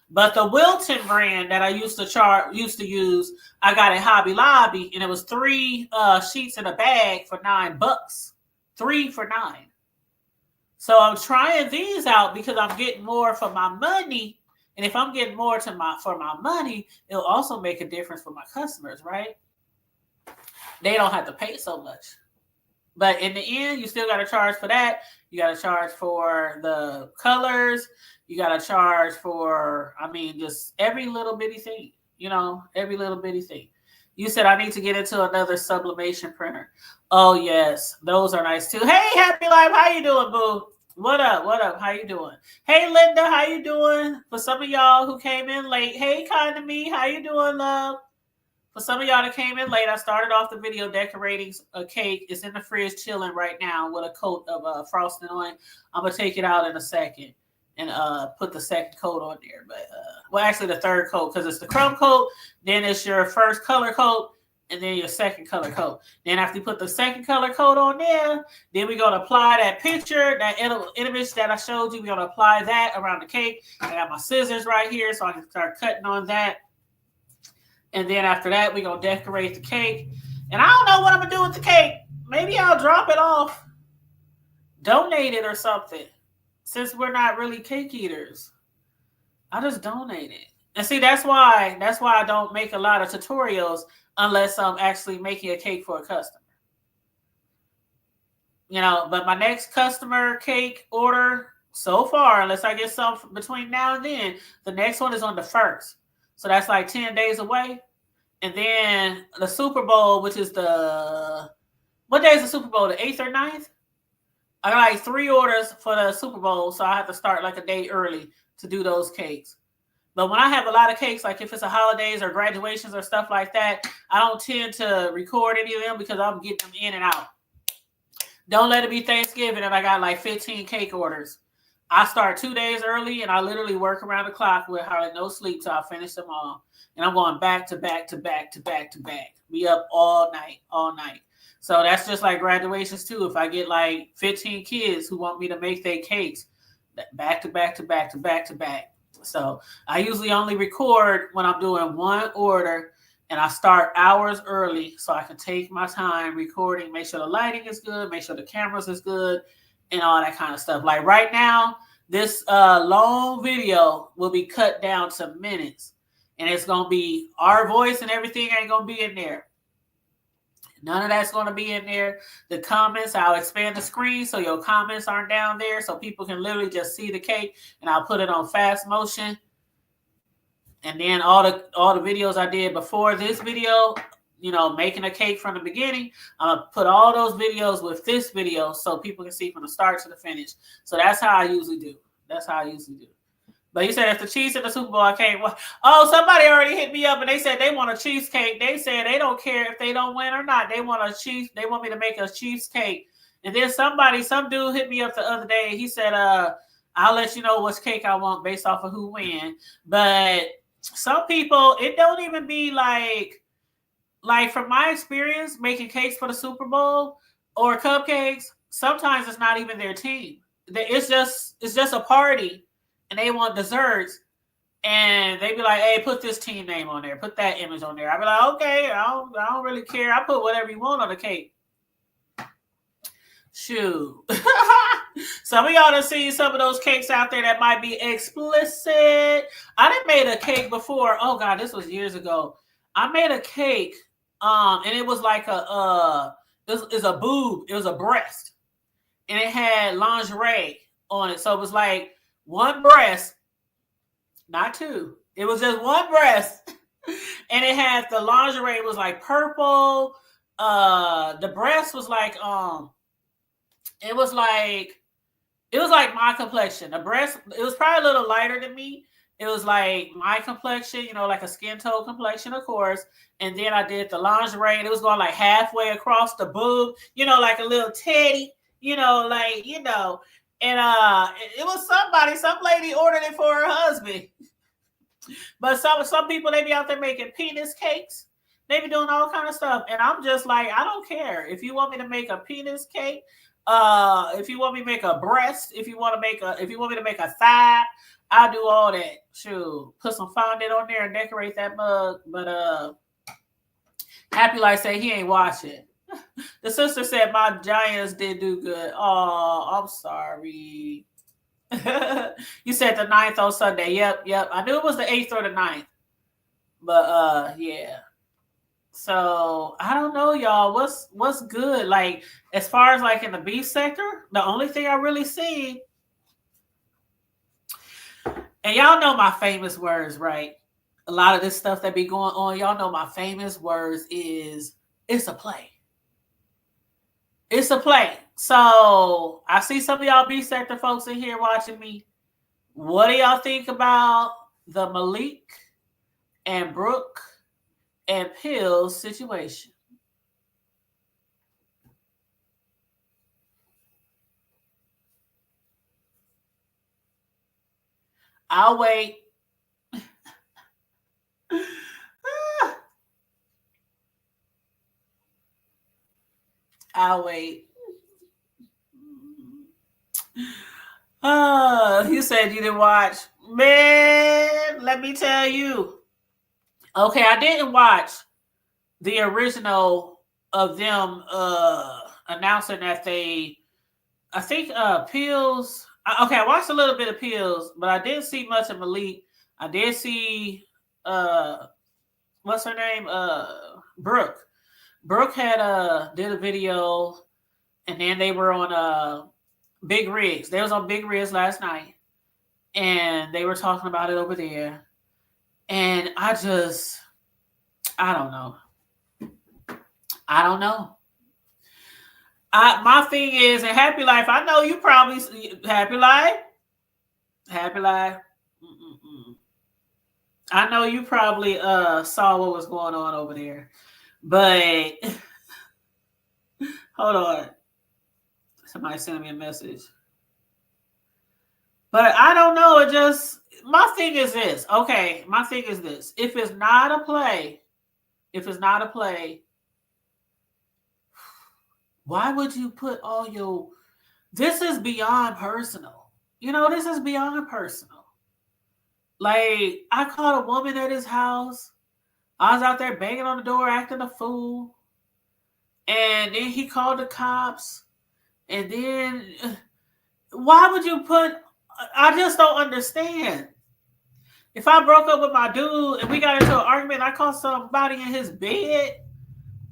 But the Wilton brand that I used to use, I got at Hobby Lobby, and it was 3 sheets in a bag for $9. 3 for $9. So I'm trying these out because I'm getting more for my money. And if I'm getting more for my money, it'll also make a difference for my customers, right? They don't have to pay so much. But in the end, you still got to charge for that. You got to charge for the colors. You got to charge for, just every little bitty thing. Every little bitty thing. You said I need to get into another sublimation printer. Oh, yes. Those are nice, too. Hey, Happy Life. How you doing, boo? What up? What up? How you doing? Hey, Linda. How you doing? For some of y'all who came in late. Hey, Kind of Me. How you doing, love? For some of y'all that came in late, I started off the video decorating a cake. It's in the fridge chilling right now with a coat of frosting on. I'm going to take it out in a second and put the second coat on there. But actually the third coat, because it's the crumb coat, then it's your first color coat, and then your second color coat. Then after you put the second color coat on there, then we're going to apply that picture, that image that I showed you. We're going to apply that around the cake. I got my scissors right here so I can start cutting on that. And then after that, we're going to decorate the cake. And I don't know what I'm going to do with the cake. Maybe I'll drop it off, donate it or something. Since we're not really cake eaters, I'll just donate it. And see, that's why I don't make a lot of tutorials unless I'm actually making a cake for a customer. But my next customer cake order so far, unless I get some between now and then, the next one is on the 1st. So that's like 10 days away. And then the Super Bowl, which is what day is the Super Bowl? The 8th or 9th? I got like 3 orders for the Super Bowl. So I have to start like a day early to do those cakes. But when I have a lot of cakes, like if it's a holidays or graduations or stuff like that, I don't tend to record any of them because I'm getting them in and out. Don't let it be Thanksgiving and I got like 15 cake orders. I start 2 days early and I literally work around the clock with hardly no sleep till I finish them all. And I'm going back to back to back to back to back. Be up all night. So that's just like graduations too. If I get like 15 kids who want me to make their cakes, back to back to back to back to back. So I usually only record when I'm doing one order and I start hours early so I can take my time recording, make sure the lighting is good, make sure the cameras is good, and all that kind of stuff. Like right now, this long video will be cut down to minutes. And it's going to be our voice and everything ain't going to be in there. None of that's going to be in there. The comments, I'll expand the screen so your comments aren't down there so people can literally just see the cake. And I'll put it on fast motion. And then all the videos I did before this video, making a cake from the beginning, I'm going to put all those videos with this video so people can see from the start to the finish. So that's how I usually do. But you said if the Chiefs in the Super Bowl, I can't. Oh, somebody already hit me up and they said they want a Chiefs cake. They said they don't care if they don't win or not. They want They want me to make a Chiefs cake. And then some dude hit me up the other day. He said, I'll let you know which cake I want based off of who win. But some people, it don't even be like from my experience making cakes for the Super Bowl or cupcakes, sometimes it's not even their team. It's just a party. And they want desserts, and they be like, "Hey, put this team name on there, put that image on there." I be like, "Okay, I don't really care. I put whatever you want on the cake." Shoot, some of y'all done seen some of those cakes out there that might be explicit. I done made a cake before. Oh God, this was years ago. I made a cake, and it was like it's a boob, it was a breast, and it had lingerie on it, so it was like one breast, not two. It was just one breast And it had the lingerie was like purple. The breast was like it was like my complexion. The breast, it was probably a little lighter than me. It was like my complexion, like a skin tone complexion, of course. And then I did the lingerie, and it was going like halfway across the boob, like a little teddy, And it was some lady ordered it for her husband. But some people, they be out there making penis cakes. They be doing all kind of stuff, and I'm just like, I don't care if you want me to make a penis cake. If you want me to make a breast, if you want me to make a thigh, I'll do all that. Shoot, put some fondant on there and decorate that mug. But Happy Life say he ain't watching. The sister said my Giants did do good. Oh, I'm sorry. You said the 9th on Sunday. Yep. I knew it was the 8th or the 9th. But yeah. So I don't know, y'all. What's good? Like, as far as like in the beef sector, the only thing I really see, and y'all know my famous words, right? A lot of this stuff that be going on, y'all know my famous words is it's a play. It's a play. So I see some of y'all beef sector folks in here watching me. What do y'all think about the Malik and Brooke and Pills situation? I'll wait. I'll wait. You said you didn't watch. Man, let me tell you. Okay, I didn't watch the original of them announcing that I think Pills. Okay, I watched a little bit of Pills, but I didn't see much of Malik. I did see what's her name? Brooke. Brooke had did a video, and then they were on Big Rigs. They was on Big Rigs last night, and they were talking about it over there. And I don't know. My thing is, in Happy Life, I know you probably Happy Life. Mm-mm-mm. I know you probably saw what was going on over there, but hold on. Somebody sent me a message. But I don't know. My thing is this. Okay, my thing is this. If it's not a play, why would you put all your... This is beyond personal. This is beyond personal. Like, I caught a woman at his house. I was out there banging on the door, acting a fool. And then he called the cops. And then, why would you put... I just don't understand. If I broke up with my dude and we got into an argument, I caught somebody in his bed,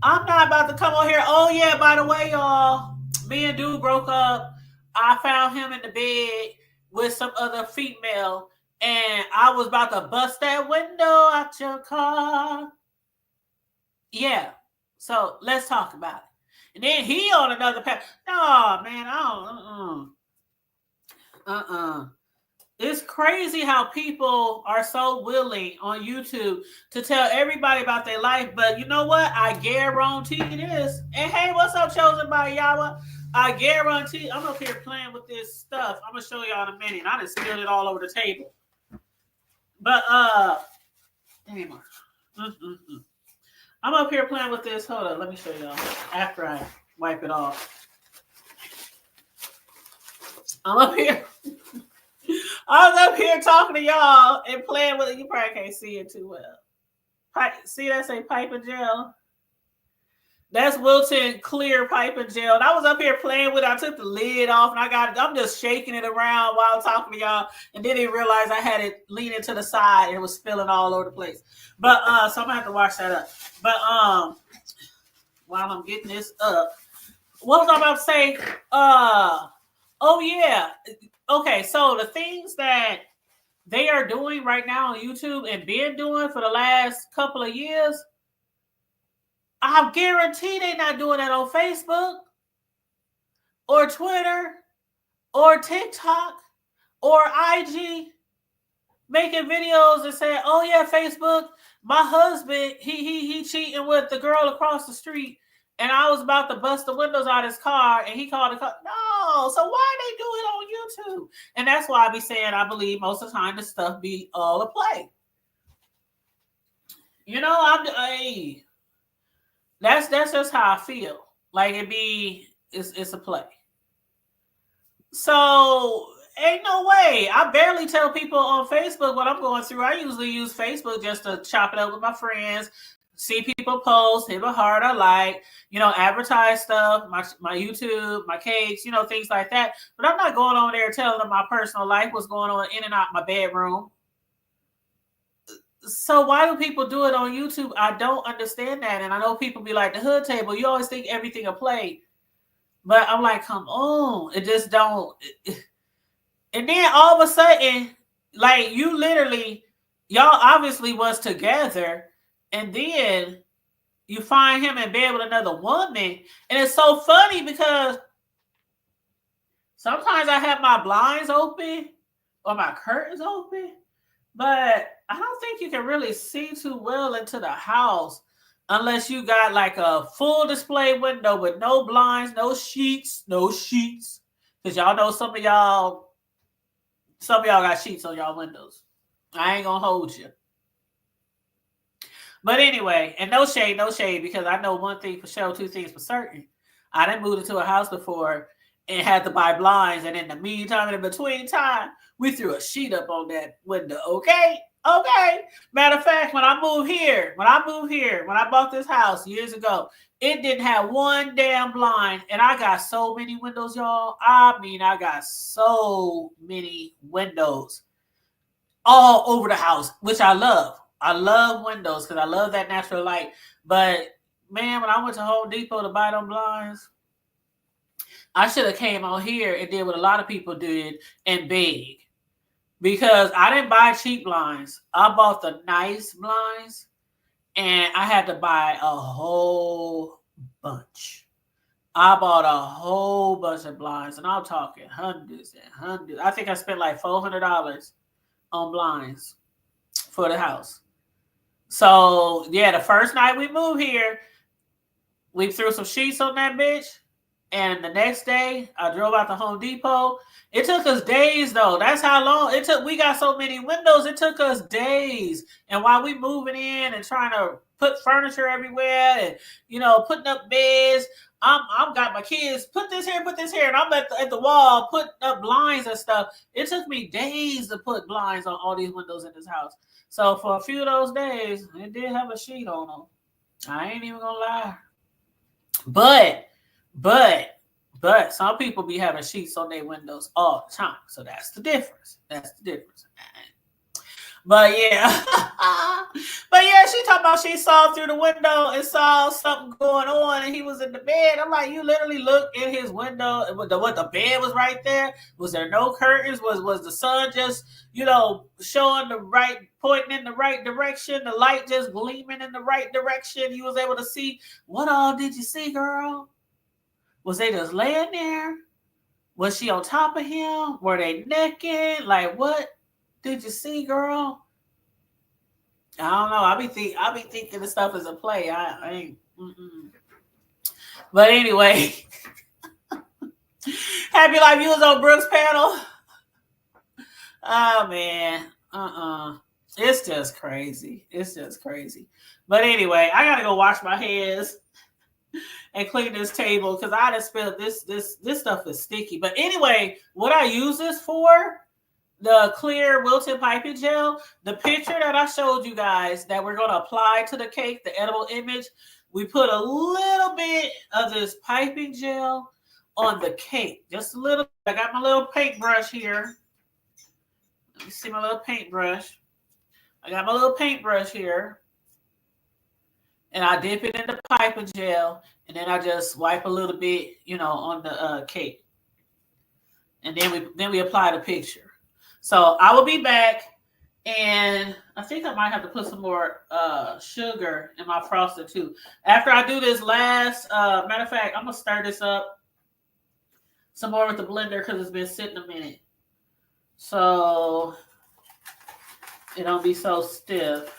I'm not about to come on here. Oh, yeah, by the way, y'all, me and dude broke up. I found him in the bed with some other female, and I was about to bust that window out your car. Yeah. So let's talk about it. And then he on another path. No, man, I don't. It's crazy how people are so willing on YouTube to tell everybody about their life. But you know what? I guarantee this. And hey, what's up, Chosen by Yawa? I guarantee I'm up here playing with this stuff. I'm going to show y'all in a minute. I just spilled it all over the table. But, anyway. I'm up here playing with this. Hold on. Let me show y'all after I wipe it off. I'm up here. I was up here talking to y'all and playing with it. You probably can't see it too well. See that say pipe and gel? That's Wilton clear pipe and gel. And I was up here playing with it. I took the lid off and I'm just shaking it around while I'm talking to y'all. And then didn't realize I had it leaning to the side and it was spilling all over the place. But so I'm gonna have to wash that up. But while I'm getting this up, what was I about to say? Oh yeah. Okay, so the things that they are doing right now on YouTube and been doing for the last couple of years, I guarantee they're not doing that on Facebook or Twitter or TikTok or IG, making videos and saying, "Oh yeah, Facebook, my husband, he cheating with the girl across the street, and I was about to bust the windows out of his car, and he called the car." No, so why they do it on YouTube? And that's why I be saying I believe most of the time the stuff be all a play. Hey, that's just how I feel. Like it's a play. So ain't no way. I barely tell people on Facebook what I'm going through. I usually use Facebook just to chop it up with my friends, see people post, hit a heart I like, advertise stuff, my YouTube, my cakes, things like that. But I'm not going on there telling them my personal life, what's going on in and out my bedroom. So why do people do it on YouTube? I don't understand that. And I know people be like, the hood table, you always think everything a play. But I'm like, come on. It just don't. And then all of a sudden, like you literally, y'all obviously was together. And then you find him in bed with another woman. And it's so funny because sometimes I have my blinds open or my curtains open. But I don't think you can really see too well into the house unless you got like a full display window with no blinds, no sheets. Because y'all know some of y'all got sheets on y'all windows. I ain't gonna hold you. But anyway, and no shade, because I know one thing for sure, two things for certain. I done moved into a house before and had to buy blinds, and in the meantime, in between time, we threw a sheet up on that window, okay? Matter of fact, when I bought this house years ago, it didn't have one damn blind, and I got so many windows, y'all. I mean, I got so many windows all over the house, which I love. I love windows because I love that natural light. But man, when I went to Home Depot to buy them blinds, I should have came out here and did what a lot of people did and begged. Because I didn't buy cheap blinds. I bought the nice blinds, and I had to buy a whole bunch. I bought a whole bunch of blinds, and I'm talking hundreds and hundreds. I think I spent like $400 on blinds for the house. So, yeah, the first night we moved here, we threw some sheets on that bitch. And the next day, I drove out to Home Depot. It took us days, though. That's how long it took. We got so many windows. It took us days. And while we moving in and trying to put furniture everywhere and, putting up beds, I'm got my kids, put this here. And I'm at the wall, putting up blinds and stuff. It took me days to put blinds on all these windows in this house. So for a few of those days, it did have a sheet on them. I ain't even going to lie. But some people be having sheets on their windows all the time. So that's the difference. But yeah. She talking about she saw through the window and saw something going on and he was in the bed. I'm like, you literally looked in his window and the bed was right there. Was there no curtains? Was the sun just, showing the right, pointing in the right direction? The light just gleaming in the right direction. You was able to see. What all did you see, girl? Was they just laying there? Was she on top of him? Were they naked? Like, what did you see, girl? I don't know. I be thinking the stuff is a play. I ain't. But anyway, happy life. You was on Brooke's panel. Oh man. It's just crazy. But anyway, I gotta go wash my hands and clean this table because I just spilled this stuff is sticky. But anyway, what I use this for, the clear wilted piping gel, the picture that I showed you guys that we're going to apply to the cake, the edible image, we put a little bit of this piping gel on the cake. Just a little. I got my little paintbrush here. Let me see my little paintbrush. I got my little paintbrush here. And I dip it in the piping gel, and then I just wipe a little bit, on the cake. And then we apply the picture. So I will be back And I think I might have to put some more sugar in my frosting too. After I do this last, matter of fact, I'm gonna stir this up some more with the blender because it's been sitting a minute, so it don't be so stiff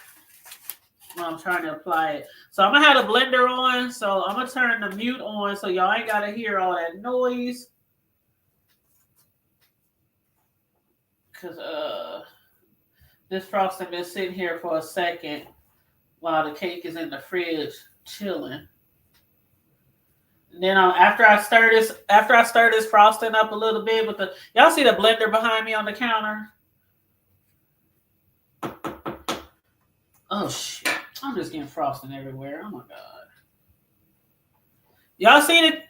when I'm trying to apply it. So I'm gonna have the blender on. So I'm gonna turn the mute on so y'all ain't gotta hear all that noise. Cause this frosting been sitting here for a second while the cake is in the fridge chilling. And then after I stir this frosting up a little bit with the y'all see the blender behind me on the counter. Oh shit! I'm just getting frosting everywhere. Oh my god! Y'all see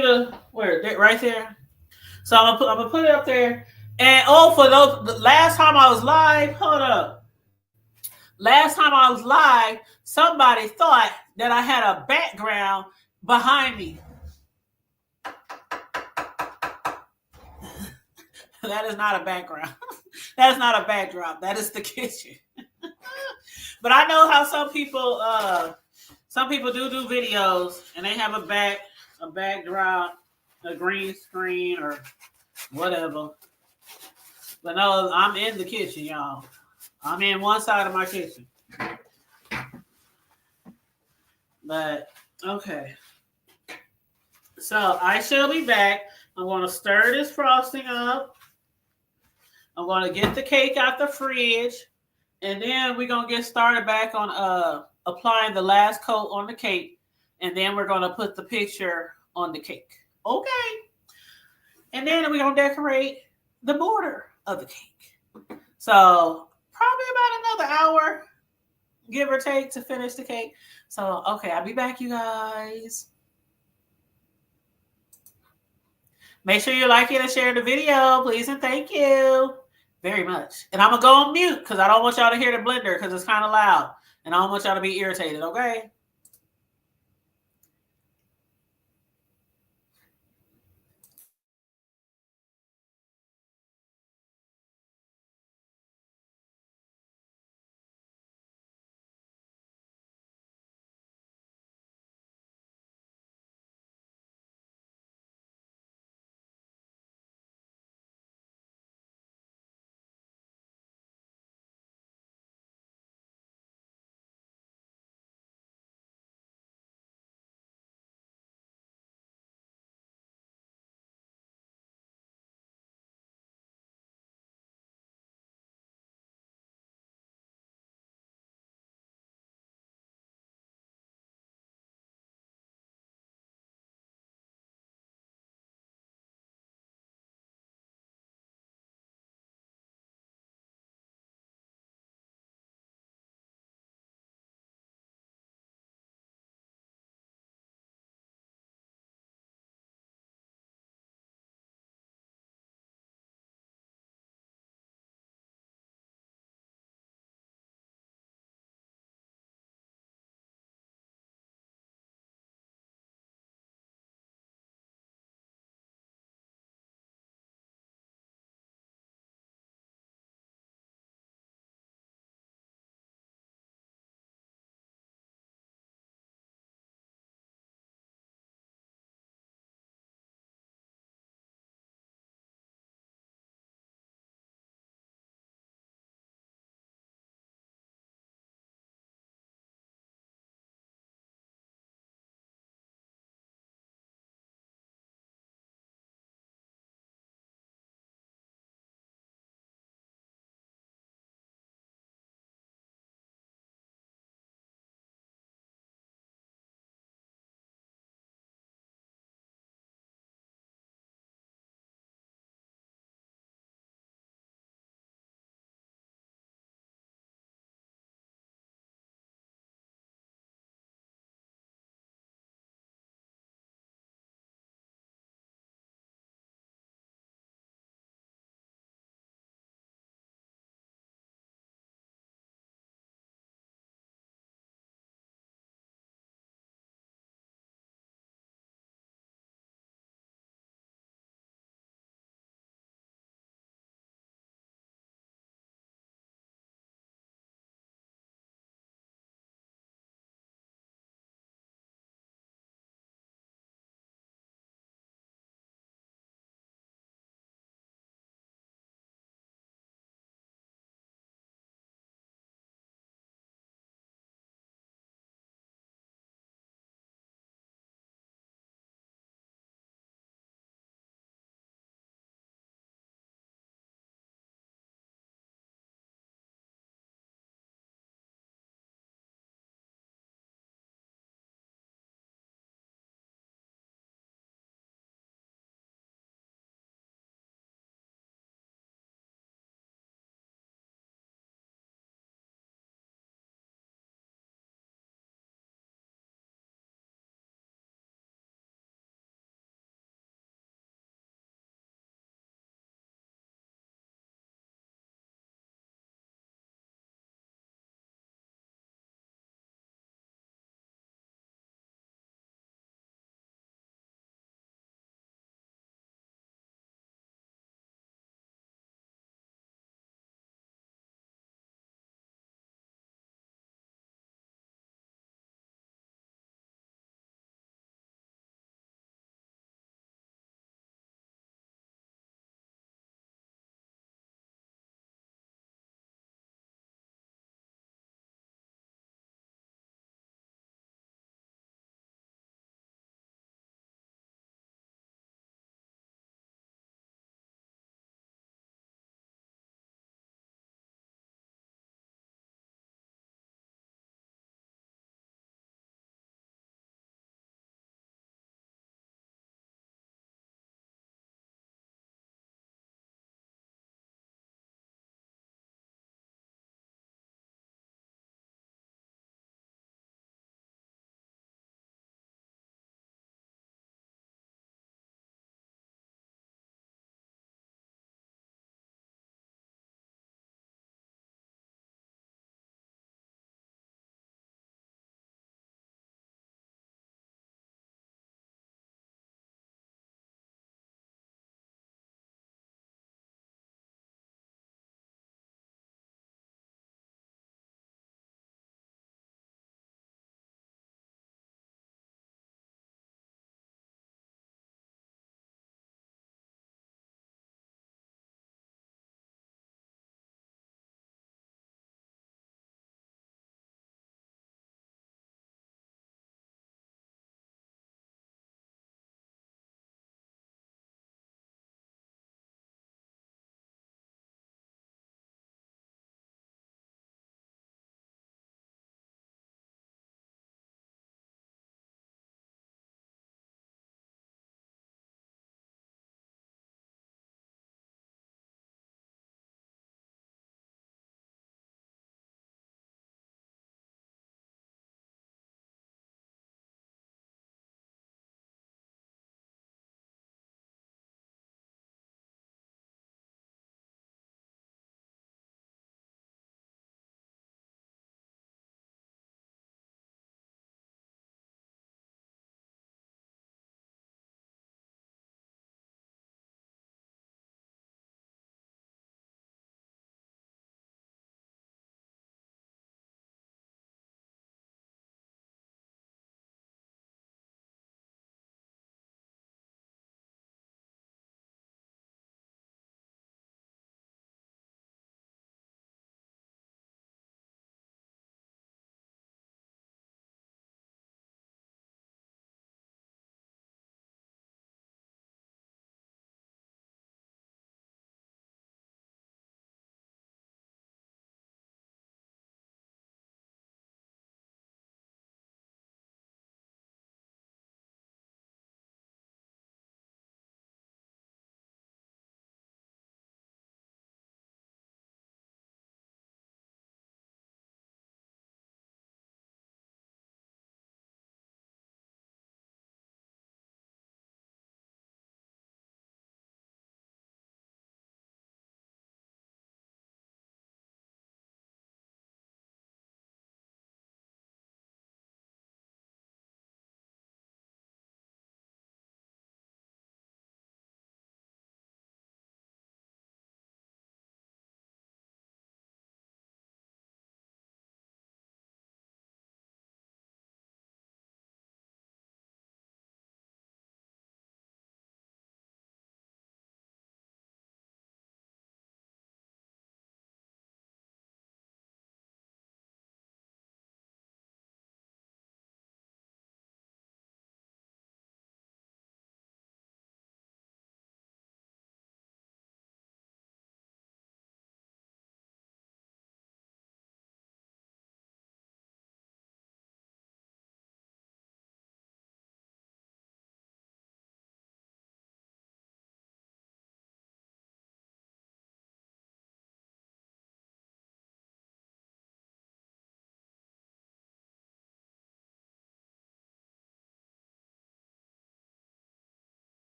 the where right there? So I'm gonna put it up there. And for those the last time I was live, hold up. Last time I was live, somebody thought that I had a background behind me. That is not a background. That is not a backdrop. That is the kitchen. But I know how some people do videos and they have a backdrop, a green screen or whatever. But no, I'm in the kitchen, y'all. I'm in one side of my kitchen. But okay. So I shall be back. I'm going to stir this frosting up. I'm going to get the cake out the fridge. And then we're going to get started back on applying the last coat on the cake. And then we're going to put the picture on the cake. Okay. And then we're going to decorate the border of the cake. So probably about another hour, give or take, to finish the cake. So, okay, I'll be back, you guys. Make sure you like it and share the video, please and thank you very much. And I'm going to go on mute because I don't want y'all to hear the blender because it's kind of loud. And I don't want y'all to be irritated, okay?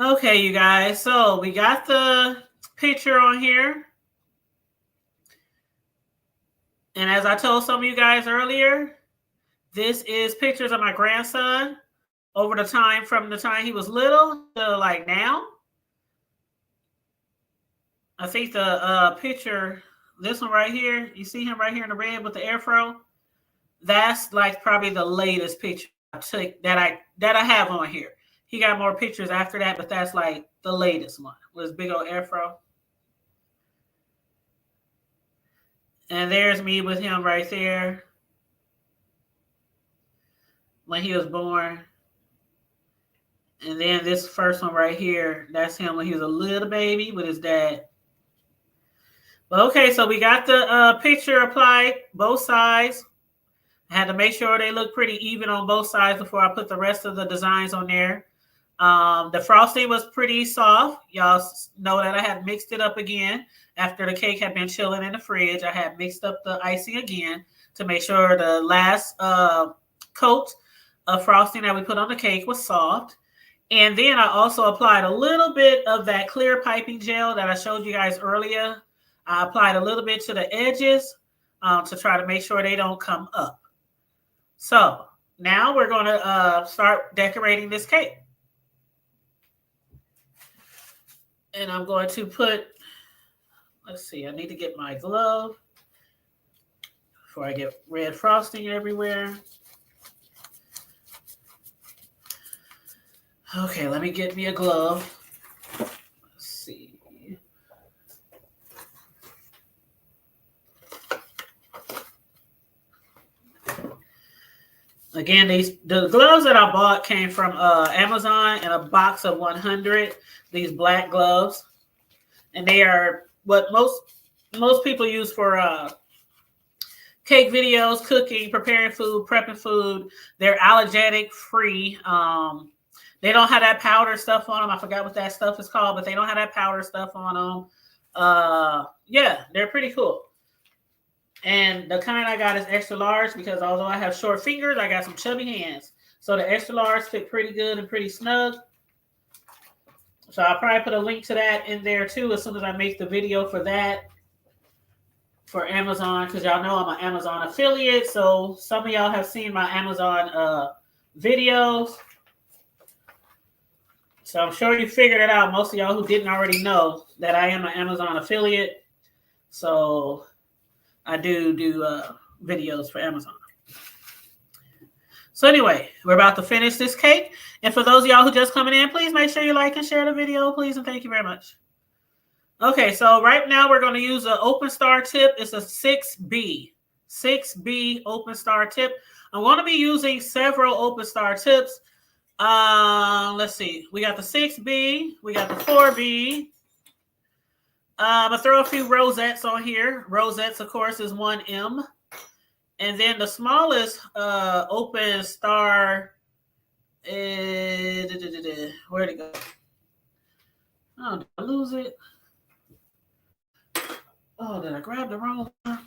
Okay, you guys. So we got the picture on here. And as I told some of you guys earlier, this is pictures of my grandson over the time from the time he was little to like now. I think the picture, this one right here, you see him right here in the red with the afro. That's like probably the latest picture I took that I have on here. He got more pictures after that, but that's like the latest one with his big old afro. And there's me with him right there when he was born. And then this first one right here, that's him when he was a little baby with his dad. But okay, so we got the picture applied, both sides. I had to make sure they look pretty even on both sides before I put the rest of the designs on there. The frosting was pretty soft. Y'all know that I had mixed it up again after the cake had been chilling in the fridge. I had mixed up the icing again to make sure the last coat of frosting that we put on the cake was soft. And then I also applied a little bit of that clear piping gel that I showed you guys earlier. I applied a little bit to the edges to try to make sure they don't come up. So now we're going to start decorating this cake. And I'm going to put, let's see, I need to get my glove before I get red frosting everywhere. Okay, let me get me a glove. Let's see. Again, the gloves that I bought came from Amazon in a box of 100. These black gloves, and they are what most people use for cake videos, cooking, preparing food, prepping food. They're allergenic free. They don't have that powder stuff on them. I forgot what that stuff is called, but they don't have that powder stuff on them. Yeah, they're pretty cool. And the kind I got is extra large because although I have short fingers, I got some chubby hands. So the extra large fit pretty good and pretty snug. So I'll probably put a link to that in there too as soon as I make the video for that for Amazon, because y'all know I'm an Amazon affiliate. So some of y'all have seen my Amazon videos. So I'm sure you figured it out. Most of y'all who didn't already know that I am an Amazon affiliate. So I do videos for Amazon. So anyway, we're about to finish this cake. And for those of y'all who just coming in, please make sure you like and share the video, please. And thank you very much. Okay, so right now we're going to use an open star tip. It's a 6B. 6B open star tip. I'm going to be using several open star tips. Let's see. We got the 6B. We got the 4B. I'm going to throw a few rosettes on here. Rosettes, of course, is 1M. And then the smallest open star is, where'd it go? Oh, did I lose it? Oh, did I grab the wrong one?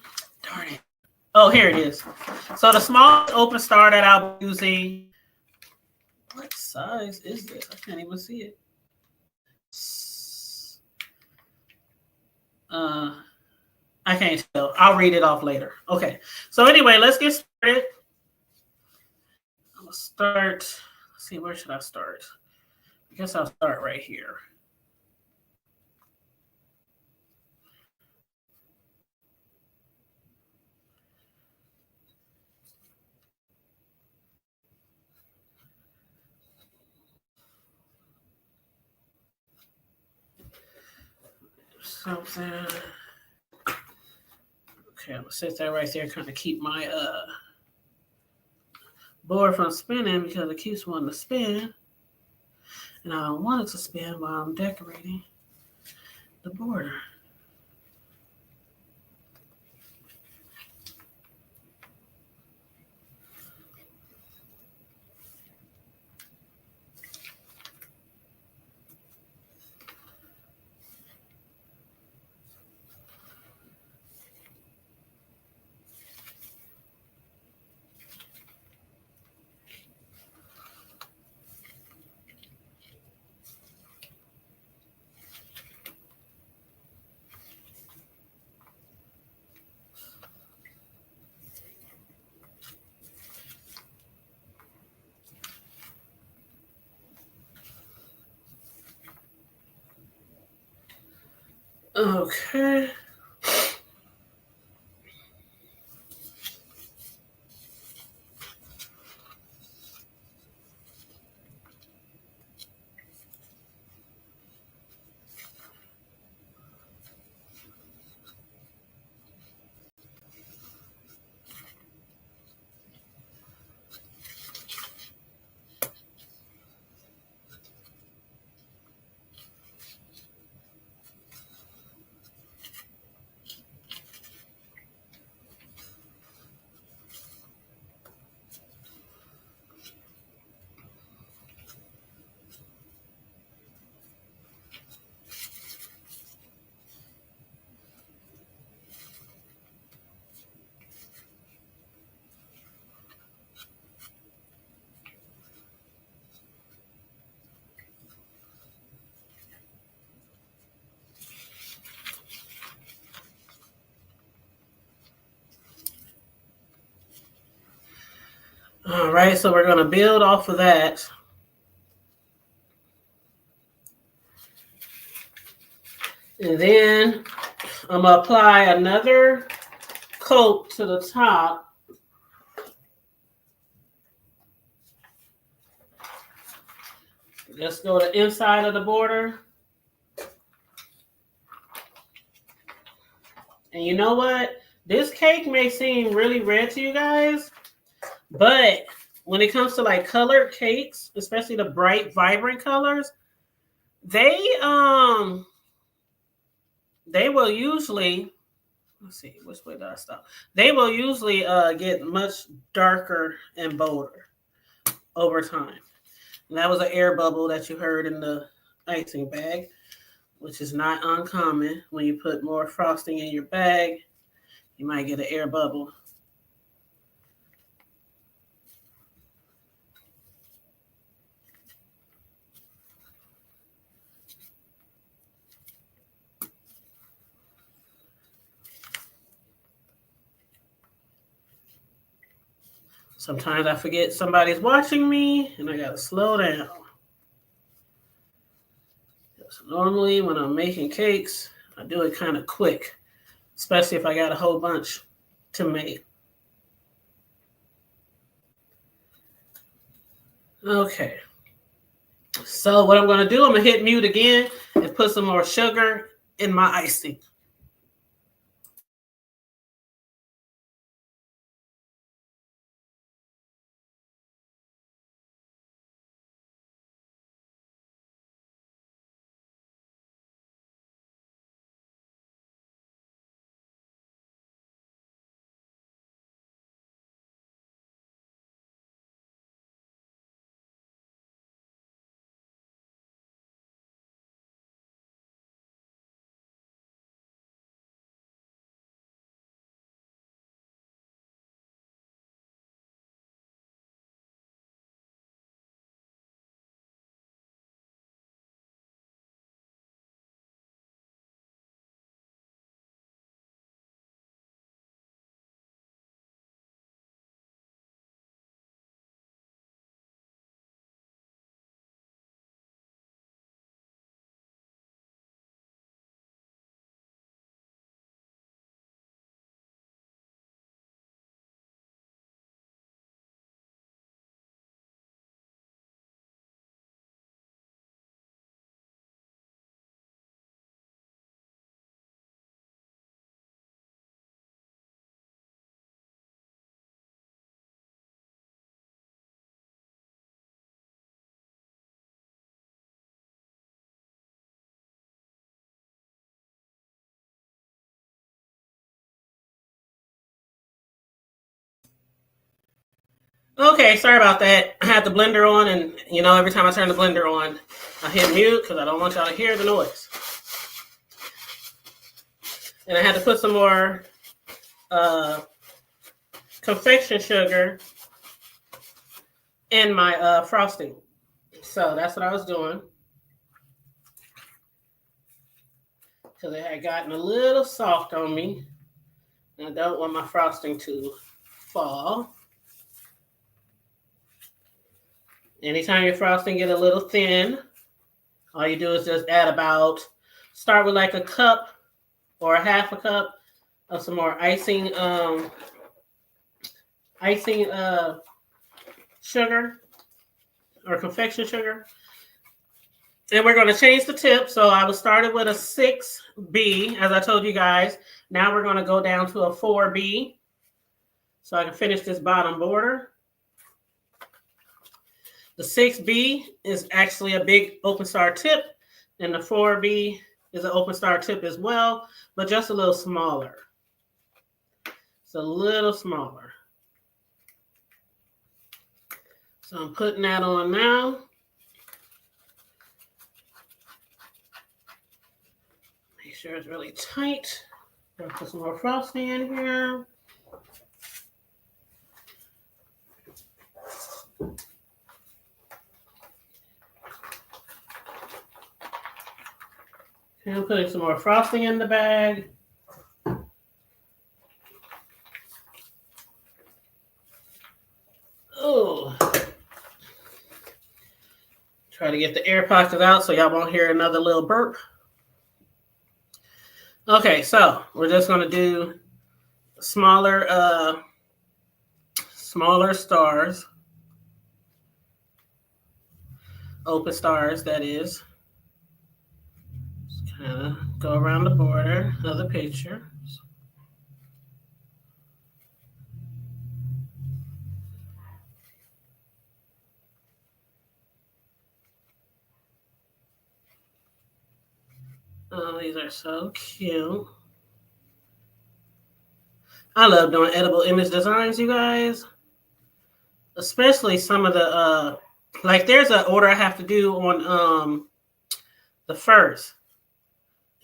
Darn it. Oh, here it is. So the smallest open star that I'll be using, what size is this? I can't even see it. I can't tell. I'll read it off later. Okay. So anyway, let's get started. I'm going to start. Let's see, where should I start? I guess I'll start right here. Something. Okay, I'm going to set that right there, kind of keep my board from spinning because it keeps wanting to spin. And I don't want it to spin while I'm decorating the border. Okay. All right, so we're going to build off of that. And then I'm going to apply another coat to the top. Let's go to the inside of the border. And you know what? This cake may seem really red to you guys, but when it comes to like colored cakes, especially the bright, vibrant colors, they will usually, let's see, which way did I stop? They will usually get much darker and bolder over time. And that was an air bubble that you heard in the icing bag, which is not uncommon. When you put more frosting in your bag, you might get an air bubble. Sometimes I forget somebody's watching me and I gotta slow down. So normally when I'm making cakes, I do it kind of quick, especially if I got a whole bunch to make. Okay. So what I'm gonna do, I'm gonna hit mute again and put some more sugar in my icing. Okay, sorry about that. I had the blender on, and every time I turn the blender on, I hit mute because I don't want y'all to hear the noise. And I had to put some more confection sugar in my frosting. So that's what I was doing. Because it had gotten a little soft on me. And I don't want my frosting to fall. Anytime your frosting get a little thin, all you do is just add start with like a cup or a half a cup of some more icing sugar or confection sugar. And we're going to change the tip. So I was started with a 6B, as I told you guys. Now we're going to go down to a 4B so I can finish this bottom border. The 6B is actually a big open star tip, and the 4B is an open star tip as well, but just a little smaller. It's a little smaller. So I'm putting that on now. Make sure it's really tight. I'll put some more frosting in here. And I'm putting some more frosting in the bag. Oh. Try to get the air pockets out so y'all won't hear another little burp. Okay, so we're just going to do smaller stars. Open stars, that is. Just kind of go around the border of the picture. Oh, these are so cute. I love doing edible image designs, you guys. Especially some of the, like there's an order I have to do on the 1st.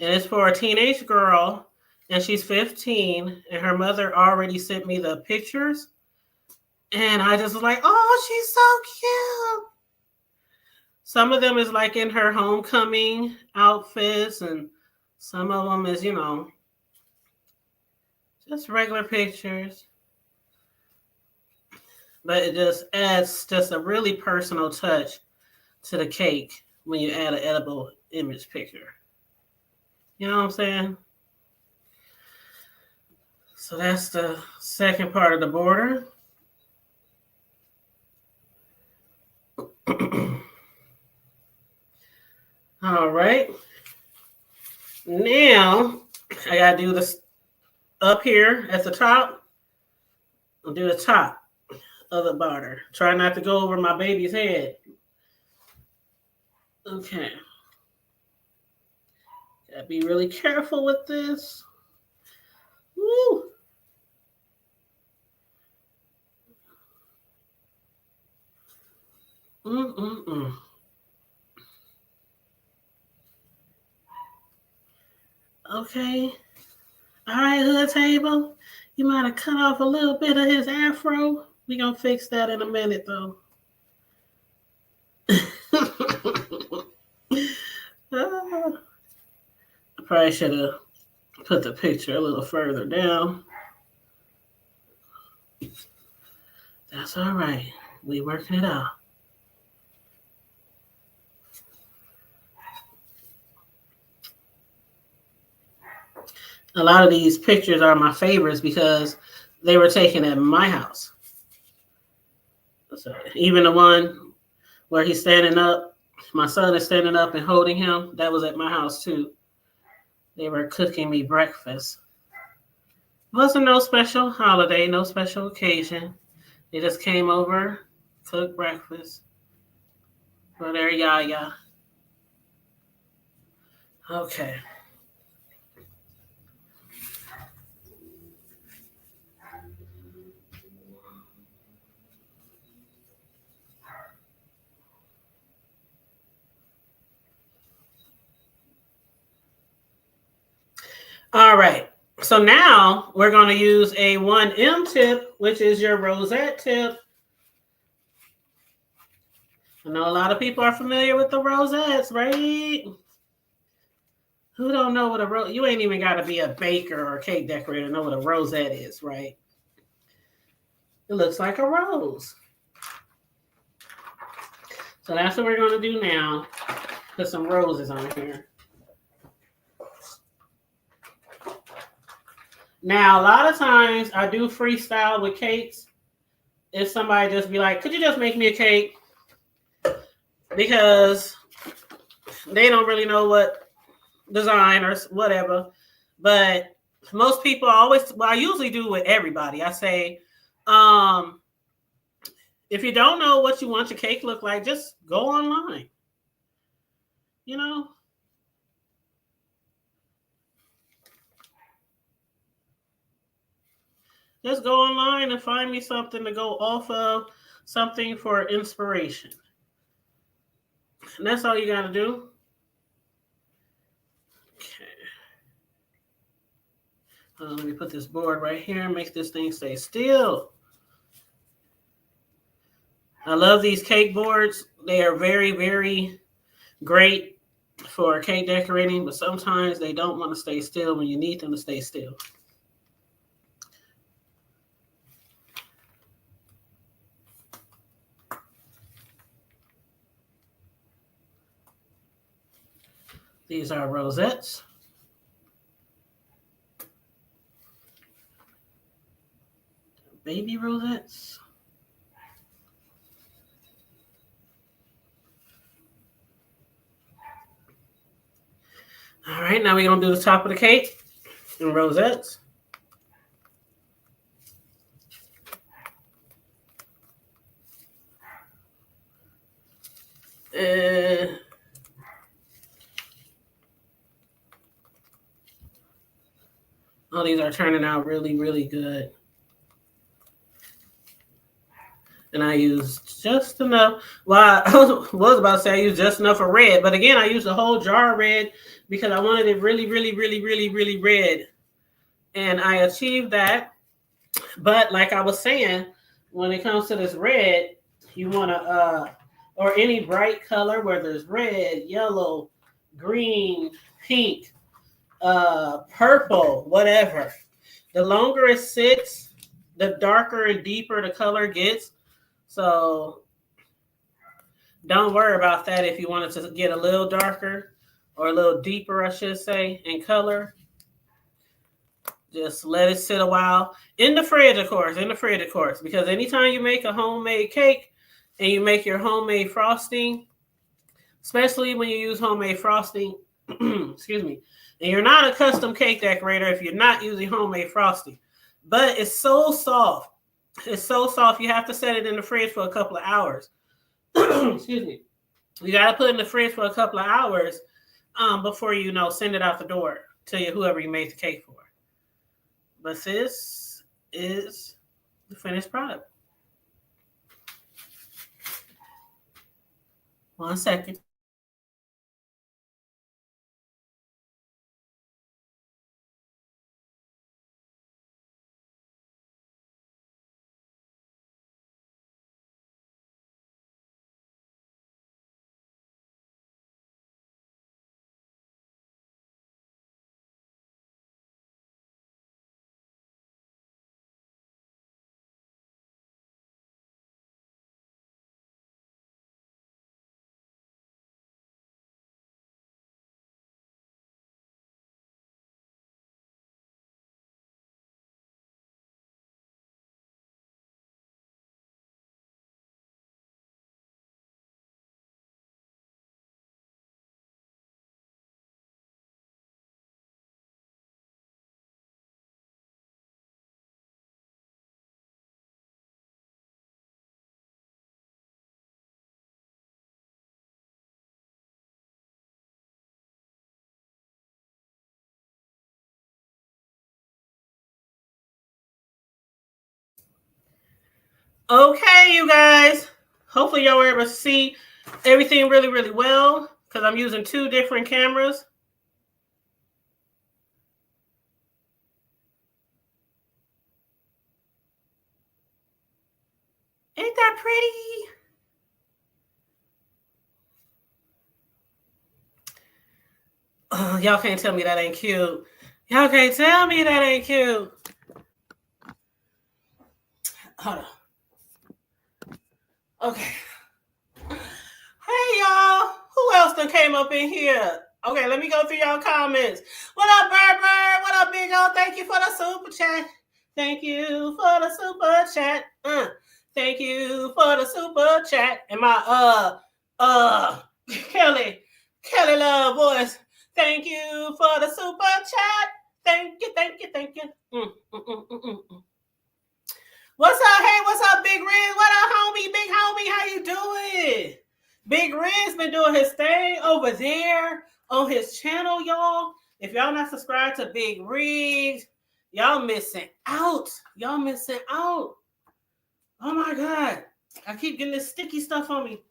And it's for a teenage girl, and she's 15, and her mother already sent me the pictures. And I just was like, oh, she's so cute. Some of them is like in her homecoming outfits, and some of them is, you know, just regular pictures. But it just adds just a really personal touch to the cake when you add an edible image picture. You know what I'm saying? So that's the second part of the border. All right. Now I gotta do this up here at the top. I'll do the top of the border. Try not to go over my baby's head. Okay. Gotta be really careful with this. Woo. Okay. All right, hood table. You might have cut off a little bit of his afro. We're going to fix that in a minute, though. I probably should have put the picture a little further down. That's all right. We working it out. A lot of these pictures are my favorites because they were taken at my house. So even the one where he's standing up, my son is standing up and holding him, that was at my house too. They were cooking me breakfast. It wasn't no special holiday, no special occasion. They just came over, cooked breakfast. Well, there, yeah. Okay. All right. So now we're going to use a 1M tip, which is your rosette tip. I know a lot of people are familiar with the rosettes, right? Who don't know what a rose? You ain't even got to be a baker or a cake decorator to know what a rosette is, right? It looks like a rose. So that's what we're going to do now. Put some roses on here. Now, a lot of times I do freestyle with cakes. If somebody just be like, could you just make me a cake? Because they don't really know what design or whatever. But most people I usually do with everybody. I say, if you don't know what you want your cake look like, just go online. You know, just go online and find me something to go off of, something for inspiration. And that's all you got to do. Okay. Let me put this board right here and make this thing stay still. I love these cake boards. They are very, very great for cake decorating, but sometimes they don't want to stay still when you need them to stay still. These are rosettes. Baby rosettes. All right, now we're going to do the top of the cake in rosettes. Oh, these are turning out really, really good. And I used just enough. Well, I was about to say I used just enough of red. But again, I used a whole jar of red because I wanted it really, really, really, really, really red. And I achieved that. But like I was saying, when it comes to this red, you want to, or any bright color, whether it's red, yellow, green, pink, purple, whatever. The longer it sits, the darker and deeper the color gets. So don't worry about that if you want it to get a little darker or a little deeper, I should say, in color. Just let it sit a while. In the fridge, of course. Because anytime you make a homemade cake and you make your homemade frosting, especially when you use homemade frosting, excuse me, and you're not a custom cake decorator if you're not using homemade frosting, but it's so soft. It's so soft, you have to set it in the fridge for a couple of hours. Excuse me. You got to put it in the fridge for a couple of hours before you send it out the door to whoever you made the cake for. But this is the finished product. 1 second. Okay, you guys. Hopefully y'all were able to see everything really, really well because I'm using 2 different cameras. Ain't that pretty? Oh, y'all can't tell me that ain't cute. Y'all can't tell me that ain't cute. Hold on. Okay. Hey, y'all. Who else done came up in here? Okay, let me go through y'all comments. What up, Bird? What up, Big O? Thank you for the super chat. Thank you for the super chat. Thank you for the super chat. And my Kelly Love voice. Thank you for the super chat. Thank you. What's up? Hey, what's up, Big Riz? What up, homie? Big homie, how you doing? Big Riz been doing his thing over there on his channel, y'all. If y'all not subscribed to Big Riz, y'all missing out. Y'all missing out. Oh my God. I keep getting this sticky stuff on me.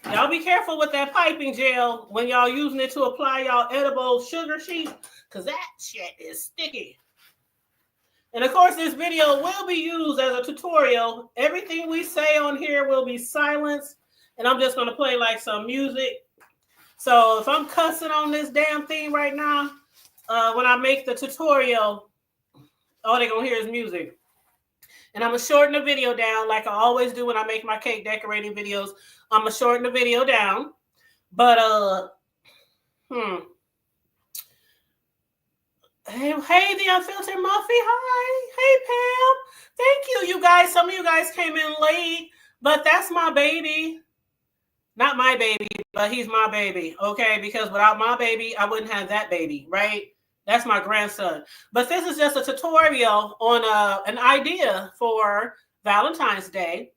Y'all be careful with that piping gel when y'all using it to apply y'all edible sugar sheets, because that shit is sticky. And of course, this video will be used as a tutorial. Everything we say on here will be silenced, and I'm just going to play like some music. So if I'm cussing on this damn thing right now, when I make the tutorial, all they're going to hear is music. And I'm going to shorten the video down like I always do when I make my cake decorating videos. I'm going to shorten the video down. But, Hey, the Unfiltered Muffy. Hi. Hey, Pam. Thank you, you guys. Some of you guys came in late, but that's my baby. Not my baby, but he's my baby, okay? Because without my baby, I wouldn't have that baby, right? That's my grandson. But this is just a tutorial on an idea for Valentine's Day.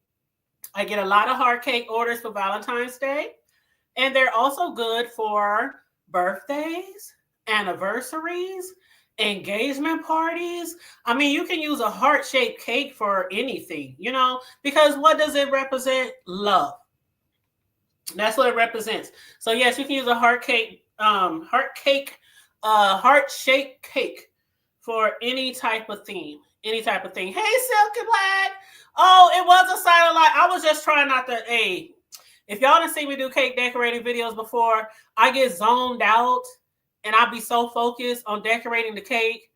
I get a lot of heart cake orders for Valentine's Day, and they're also good for birthdays, anniversaries, engagement parties. I mean, you can use a heart-shaped cake for anything, you know, because what does it represent? Love. That's what it represents. So yes, you can use a heart-shaped cake for any type of theme. Any type of thing. Hey, Silky Black. Oh, it was a silent light. I was just trying not to. Hey, if y'all didn't see me do cake decorating videos before, I get zoned out. And I'll be so focused on decorating the cake,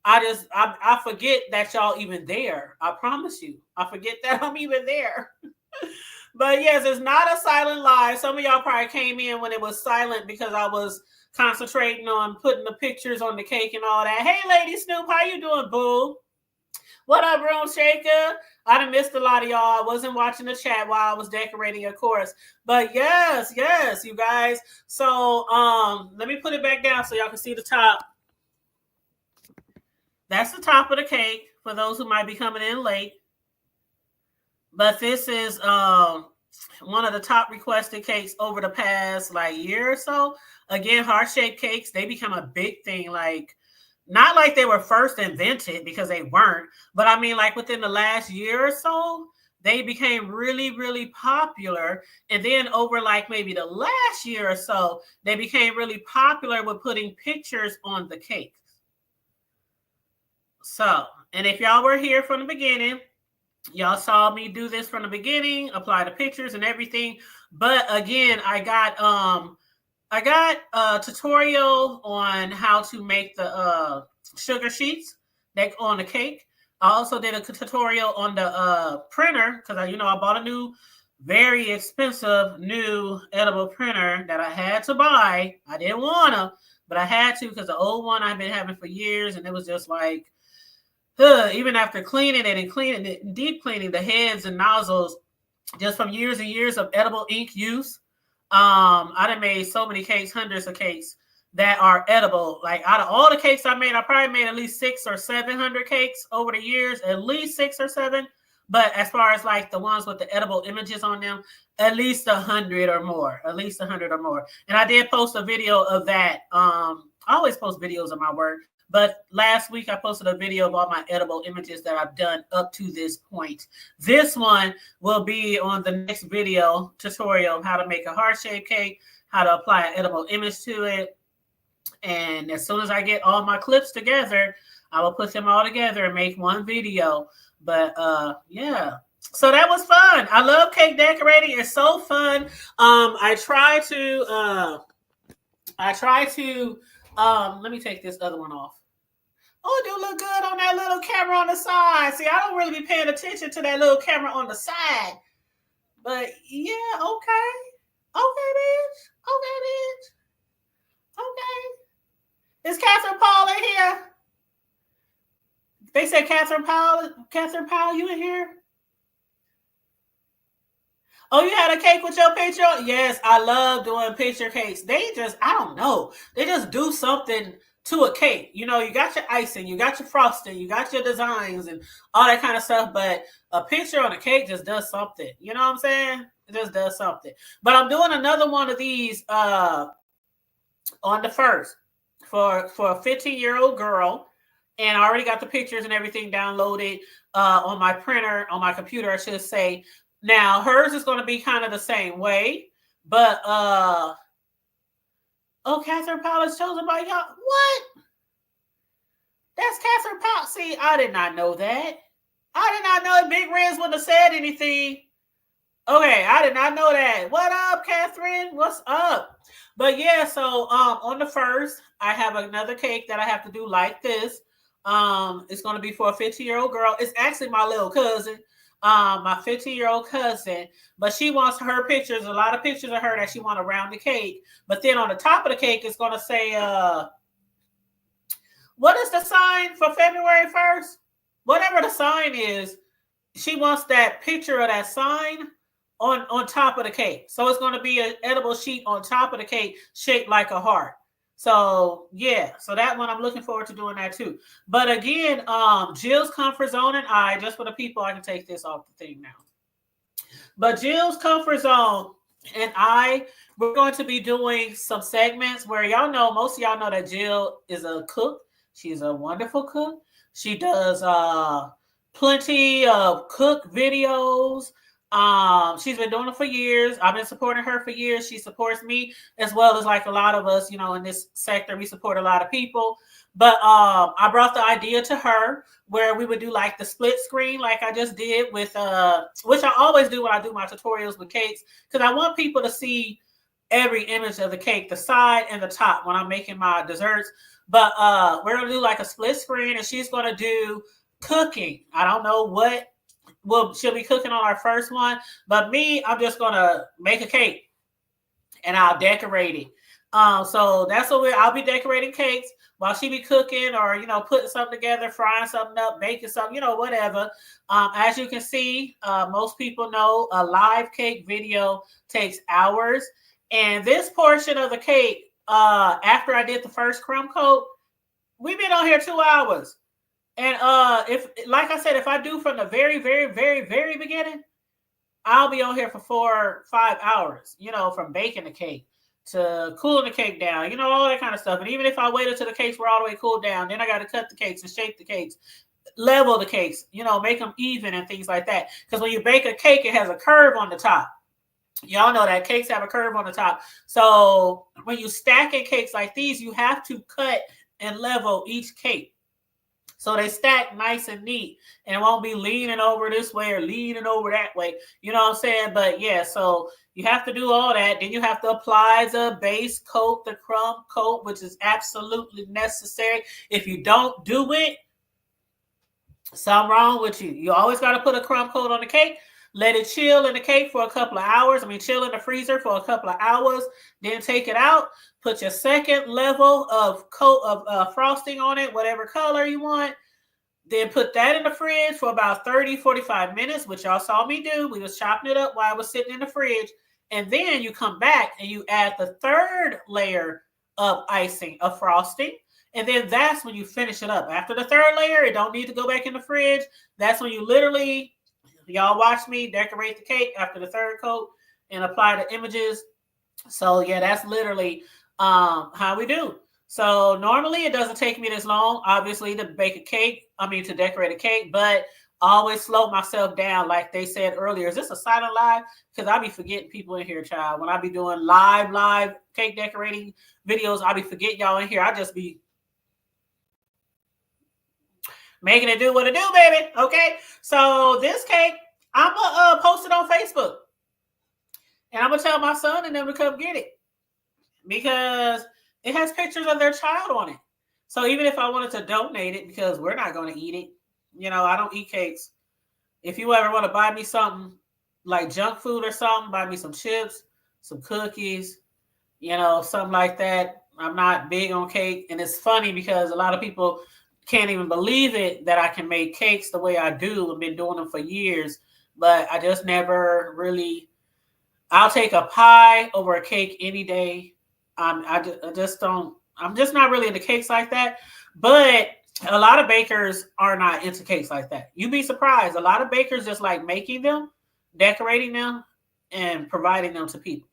I forget that y'all even there. I promise you. I forget that I'm even there. But yes, it's not a silent live. Some of y'all probably came in when it was silent because I was concentrating on putting the pictures on the cake and all that. Hey, Lady Snoop, how you doing, boo? What up, Room Shaker? I done missed a lot of y'all. I wasn't watching the chat while I was decorating, of course. But yes, you guys. So let me put it back down so y'all can see the top. That's the top of the cake for those who might be coming in late. But this is one of the top requested cakes over the past year or so. Again, heart-shaped cakes, they become a big thing. Not like they were first invented, because they weren't, but I mean, within the last year or so, they became really, really popular. And then over maybe the last year or so, they became really popular with putting pictures on the cakes. So, and if y'all were here from the beginning, y'all saw me do this from the beginning, apply the pictures and everything. But again, I got a tutorial on how to make the sugar sheets on the cake. I also did a tutorial on the printer because I bought a new, very expensive new edible printer that I had to buy. I didn't want to, but I had to because the old one I've been having for years, and it was just even after cleaning it and deep cleaning the heads and nozzles, just from years and years of edible ink use. I done made so many cakes, hundreds of cakes that are edible. Out of all the cakes I made, I probably made at least 600 or 700 cakes over the years, at least 6 or 7. But as far as the ones with the edible images on them, at least 100 or more, And I did post a video of that. I always post videos of my work, but last week I posted a video of all my edible images that I've done up to this point. This one will be on the next video tutorial of how to make a heart-shaped cake, how to apply an edible image to it. And as soon as I get all my clips together, I will put them all together and make one video. But yeah, so that was fun. I love cake decorating. It's so fun. I try to let me take this other one off. Oh, it do look good on that little camera on the side. See, I don't really be paying attention to that little camera on the side. But yeah, okay. Okay, bitch. Okay, bitch. Okay. Is Catherine Paul in here? They said Catherine Powell, you in here? Oh, you had a cake with your picture? Yes, I love doing picture cakes. They just, I don't know. They just do something to a cake. You know, you got your icing, you got your frosting, you got your designs and all that kind of stuff. But a picture on a cake just does something. You know what I'm saying? It just does something. But I'm doing another one of these on the first for a 15-year-old girl. And I already got the pictures and everything downloaded on my printer, on my computer, I should say. Now, hers is going to be kind of the same way. But, oh, Catherine Powell is chosen by y'all. What? That's Catherine Powell. See, I did not know that. I did not know Big Riz wouldn't have said anything. Okay, I did not know that. What up, Catherine? What's up? But yeah, so on the first, I have another cake that I have to do like this. It's going to be for a 15-year-old girl. It's actually my little cousin, my 15-year-old cousin. But she wants her pictures, a lot of pictures of her that she wants around the cake. But then on the top of the cake, it's going to say, what is the sign for February 1st? Whatever the sign is, she wants that picture of that sign on top of the cake. So it's going to be an edible sheet on top of the cake shaped like a heart. So yeah, so that one I'm looking forward to doing that too. But again, Jill's Comfort Zone and I, just for the people, I can take this off the thing now. But Jill's Comfort Zone and I, we're going to be doing some segments where y'all know, most of y'all know that Jill is a cook. She's a wonderful cook. She does plenty of cook videos. She's been doing it for years. I've been supporting her for years. She supports me as well as like a lot of us, you know, in this sector, we support a lot of people. But I brought the idea to her where we would do like the split screen, like I just did with, which I always do when I do my tutorials with cakes, because I want people to see every image of the cake, the side and the top when I'm making my desserts. But we're going to do like a split screen and she's going to do cooking. I don't know what. Well, she'll be cooking on our first one, but me, I'm just gonna make a cake and I'll decorate it. So that's what I'll be decorating cakes while she be cooking or, you know, putting something together, frying something up, baking something, you know, whatever. As you can see, most people know a live cake video takes hours. And this portion of the cake, after I did the first crumb coat, we've been on here 2 hours. And if, like I said, if I do from the very, very, very, very beginning, I'll be on here for 4 or 5 hours, you know, from baking the cake to cooling the cake down, you know, all that kind of stuff. And even if I wait until the cakes were all the way cooled down, then I got to cut the cakes and shape the cakes, level the cakes, you know, make them even and things like that. Because when you bake a cake, it has a curve on the top. Y'all know that cakes have a curve on the top. So when you stack in cakes like these, you have to cut and level each cake. So they stack nice and neat and it won't be leaning over this way or leaning over that way. You know what I'm saying? But yeah, so you have to do all that. Then you have to apply the base coat, the crumb coat, which is absolutely necessary. If you don't do it, something wrong with you. You always got to put a crumb coat on the cake. Let it chill in the cake for a couple of hours. I mean, chill in the freezer for a couple of hours. Then take it out. Put your second level of coat of frosting on it, whatever color you want. Then put that in the fridge for about 30, 45 minutes, which y'all saw me do. We was chopping it up while I was sitting in the fridge. And then you come back and you add the third layer of icing, of frosting. And then that's when you finish it up. After the third layer, it don't need to go back in the fridge. That's when you literally, y'all watch me decorate the cake after the third coat and apply the images. So yeah, that's literally how we do. So normally it doesn't take me this long, obviously, to bake a cake. I mean, to decorate a cake, but I always slow myself down. Like they said earlier, is this a silent live? Because I be forgetting people in here, child. When I be doing live cake decorating videos, I be forgetting y'all in here. I just be making it do what it do, baby. Okay. So this cake, I'm gonna post it on Facebook. And I'm gonna tell my son and them to come get it. Because it has pictures of their child on it. So even if I wanted to donate it, because we're not going to eat it, you know, I don't eat cakes. If you ever want to buy me something like junk food or something, buy me some chips, some cookies, something like that. I'm not big on cake. And it's funny because a lot of people can't even believe it that I can make cakes the way I do. I've been doing them for years, but I just never really, I'll take a pie over a cake any day. I just don't, I'm just not really into cakes like that. But a lot of bakers are not into cakes like that. You'd be surprised. A lot of bakers just like making them, decorating them, and providing them to people.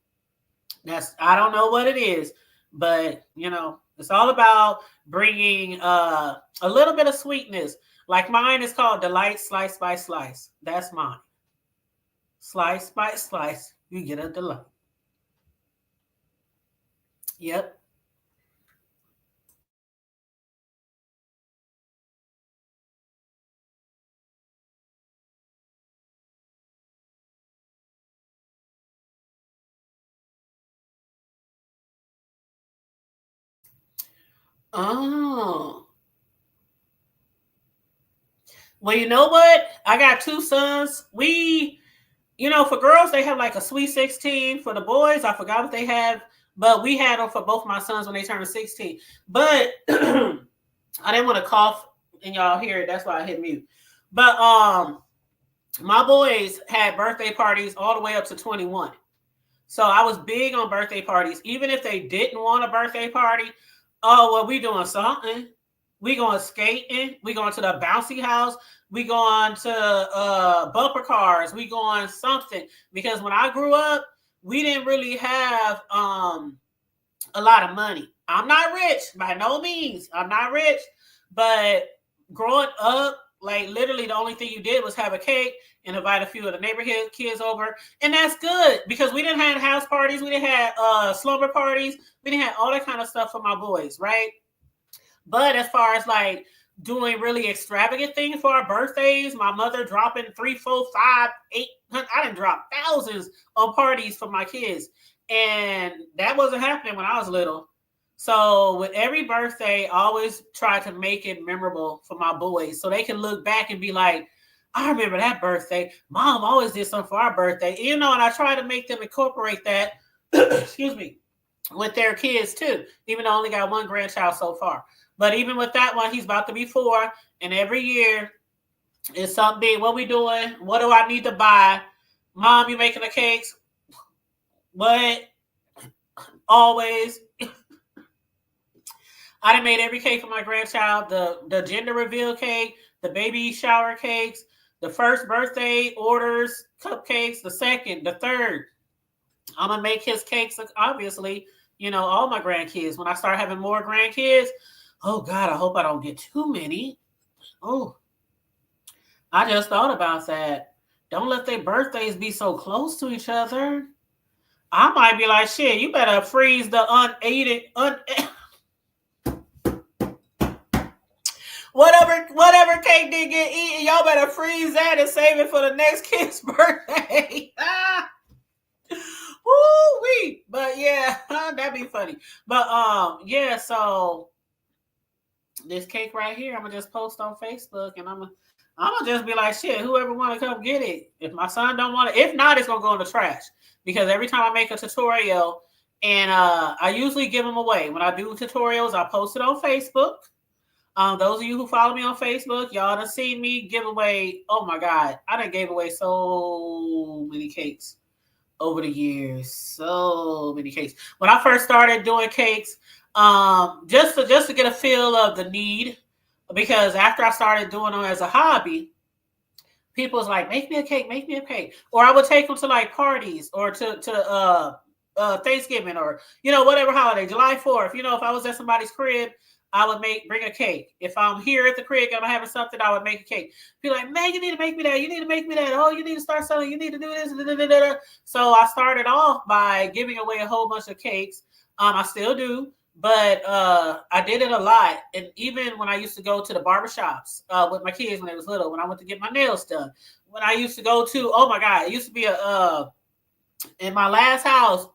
I don't know what it is, but it's all about bringing a little bit of sweetness. Like mine is called Delight Slice by Slice. That's mine. Slice by slice, you get a delight. Yep. Oh. Well, you know what? I got two sons. For girls, they have like a sweet 16. For the boys, I forgot what they have, but we had them for both my sons when they turned 16. But I didn't want to cough and y'all hear it. That's why I hit mute. But my boys had birthday parties all the way up to 21. So I was big on birthday parties. Even if they didn't want a birthday party, oh, well, we doing something. We going skating. We going to the bouncy house. We going to bumper cars. We going something. Because when I grew up, we didn't really have a lot of money. I'm not rich by no means. I'm not rich. But growing up, like literally the only thing you did was have a cake and invite a few of the neighborhood kids over. And that's good because we didn't have house parties. We didn't have slumber parties. We didn't have all that kind of stuff for my boys, right? But as far as like doing really extravagant things for our birthdays, my mother dropping 3, 4, 5, 8, I didn't drop thousands on parties for my kids. And that wasn't happening when I was little. So with every birthday, I always try to make it memorable for my boys so they can look back and be like, I remember that birthday. Mom always did something for our birthday. And I try to make them incorporate that, excuse me, with their kids too, even though I only got one grandchild so far. But even with that one, he's about to be 4. And every year it's something big. What we doing? What do I need to buy? Mom, you making the cakes? What? Always. I done made every cake for my grandchild. The gender reveal cake, the baby shower cakes, the first birthday orders, cupcakes, the second, the third. I'm going to make his cakes, obviously, all my grandkids. When I start having more grandkids, oh, God, I hope I don't get too many. Oh, I just thought about that. Don't let their birthdays be so close to each other. I might be like, shit, you better freeze the whatever cake did get eaten, y'all better freeze that and save it for the next kid's birthday. Woo-wee. But yeah, that'd be funny. But yeah, so this cake right here, I'm gonna just post on Facebook and I'm gonna just be like, shit, whoever wanna come get it. If my son don't want it, if not, it's gonna go in the trash. Because every time I make a tutorial and I usually give them away. When I do tutorials, I post it on Facebook. Those of you who follow me on Facebook, y'all done seen me give away. Oh my God, I done gave away so many cakes over the years. So many cakes. When I first started doing cakes, just to get a feel of the need, because after I started doing them as a hobby, people was like, make me a cake, make me a cake. Or I would take them to like parties or to Thanksgiving or, whatever holiday, July 4th. If I was at somebody's crib, I would bring a cake. If I'm here at the crib and I'm having something, I would make a cake. Be like, man, you need to make me that. You need to make me that. Oh, you need to start selling. You need to do this. Da, da, da, da. So I started off by giving away a whole bunch of cakes. I still do, but I did it a lot. And even when I used to go to the barbershops with my kids when they was little, when I went to get my nails done, when I used to go to, oh my God, it used to be in my last house,